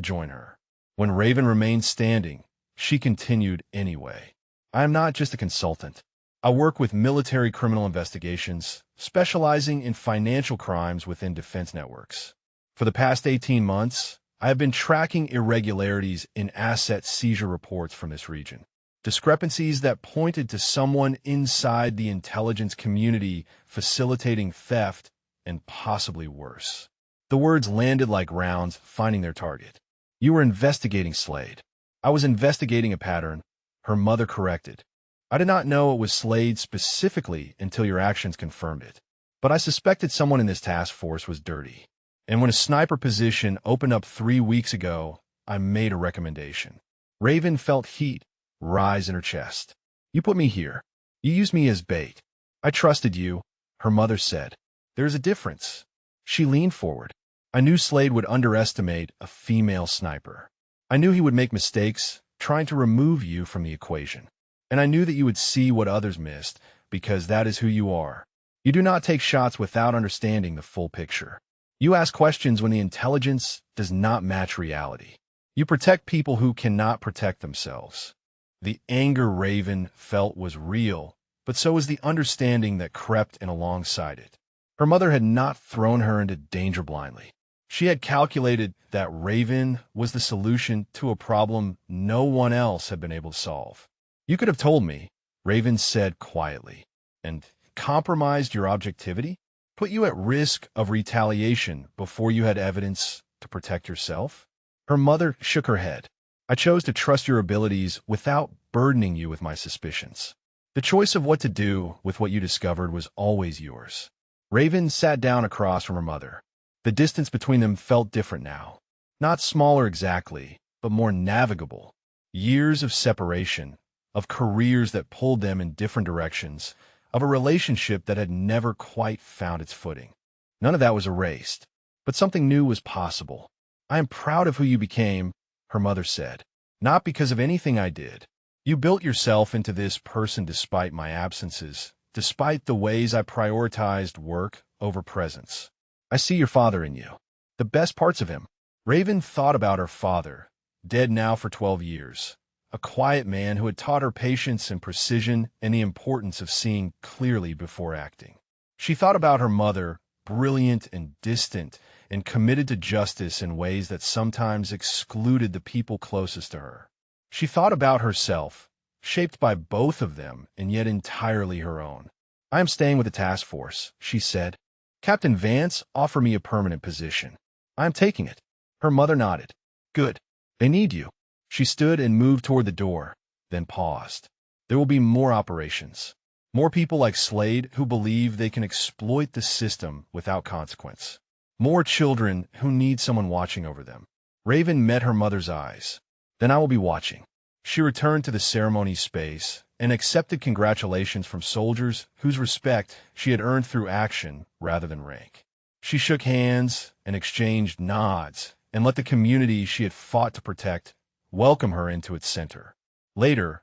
join her. When Raven remained standing, she continued anyway. "I am not just a consultant. I work with military criminal investigations, specializing in financial crimes within defense networks. For the past 18 months, I have been tracking irregularities in asset seizure reports from this region. Discrepancies that pointed to someone inside the intelligence community facilitating theft and possibly worse." The words landed like rounds, finding their target. "You were investigating Slade." "I was investigating a pattern," her mother corrected. "I did not know it was Slade specifically until your actions confirmed it. But I suspected someone in this task force was dirty. And when a sniper position opened up 3 weeks ago, I made a recommendation." Raven felt heat rise in her chest. You put me here. You used me as bait. I trusted you, her mother said. There's a difference. She leaned forward. I knew Slade would underestimate a female sniper. I knew he would make mistakes, trying to remove you from the equation. And I knew that you would see what others missed, because that is who you are. You do not take shots without understanding the full picture. You ask questions when the intelligence does not match reality. You protect people who cannot protect themselves. The anger Raven felt was real, but so was the understanding that crept in alongside it. Her mother had not thrown her into danger blindly. She had calculated that Raven was the solution to a problem no one else had been able to solve. You could have told me, Raven said quietly, and compromised your objectivity, put you at risk of retaliation before you had evidence to protect yourself? Her mother shook her head. I chose to trust your abilities without burdening you with my suspicions. The choice of what to do with what you discovered was always yours. Raven sat down across from her mother. The distance between them felt different now. Not smaller exactly, but more navigable. Years of separation, of careers that pulled them in different directions, of a relationship that had never quite found its footing. None of that was erased, but something new was possible. I am proud of who you became, her mother said. Not because of anything I did. You built yourself into this person despite my absences, despite the ways I prioritized work over presence. I see your father in you. The best parts of him. Raven thought about her father, dead now for 12 years. A quiet man who had taught her patience and precision and the importance of seeing clearly before acting. She thought about her mother, brilliant and distant, and committed to justice in ways that sometimes excluded the people closest to her. She thought about herself, shaped by both of them and yet entirely her own. I am staying with the task force, she said. Captain Vance offered me a permanent position. I am taking it. Her mother nodded. Good. They need you. She stood and moved toward the door, then paused. There will be more operations. More people like Slade who believe they can exploit the system without consequence. More children who need someone watching over them. Raven met her mother's eyes. Then I will be watching. She returned to the ceremony space and accepted congratulations from soldiers whose respect she had earned through action rather than rank. She shook hands and exchanged nods and let the community she had fought to protect welcome her into its center. Later,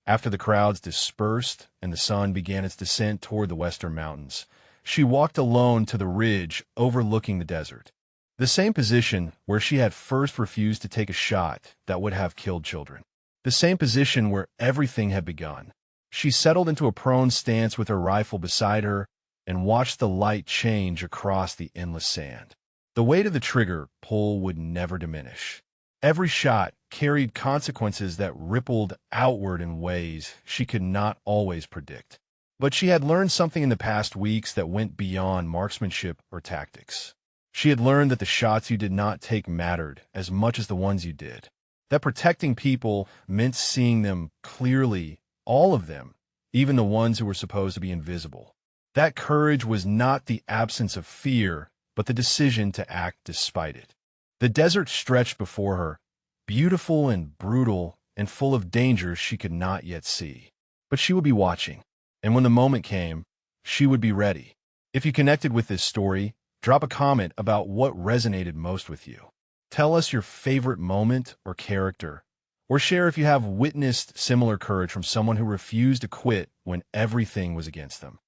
after the crowds dispersed and the sun began its descent toward the western mountains, she walked alone to the ridge overlooking the desert. The same position where she had first refused to take a shot that would have killed children. The same position where everything had begun. She settled into a prone stance with her rifle beside her and watched the light change across the endless sand. The weight of the trigger pull would never diminish. Every shot carried consequences that rippled outward in ways she could not always predict. But she had learned something in the past weeks that went beyond marksmanship or tactics. She had learned that the shots you did not take mattered as much as the ones you did. That protecting people meant seeing them clearly, all of them, even the ones who were supposed to be invisible. That courage was not the absence of fear, but the decision to act despite it. The desert stretched before her, beautiful and brutal and full of dangers she could not yet see. But she would be watching, and when the moment came, she would be ready. If you connected with this story, drop a comment about what resonated most with you. Tell us your favorite moment or character, or share if you have witnessed similar courage from someone who refused to quit when everything was against them.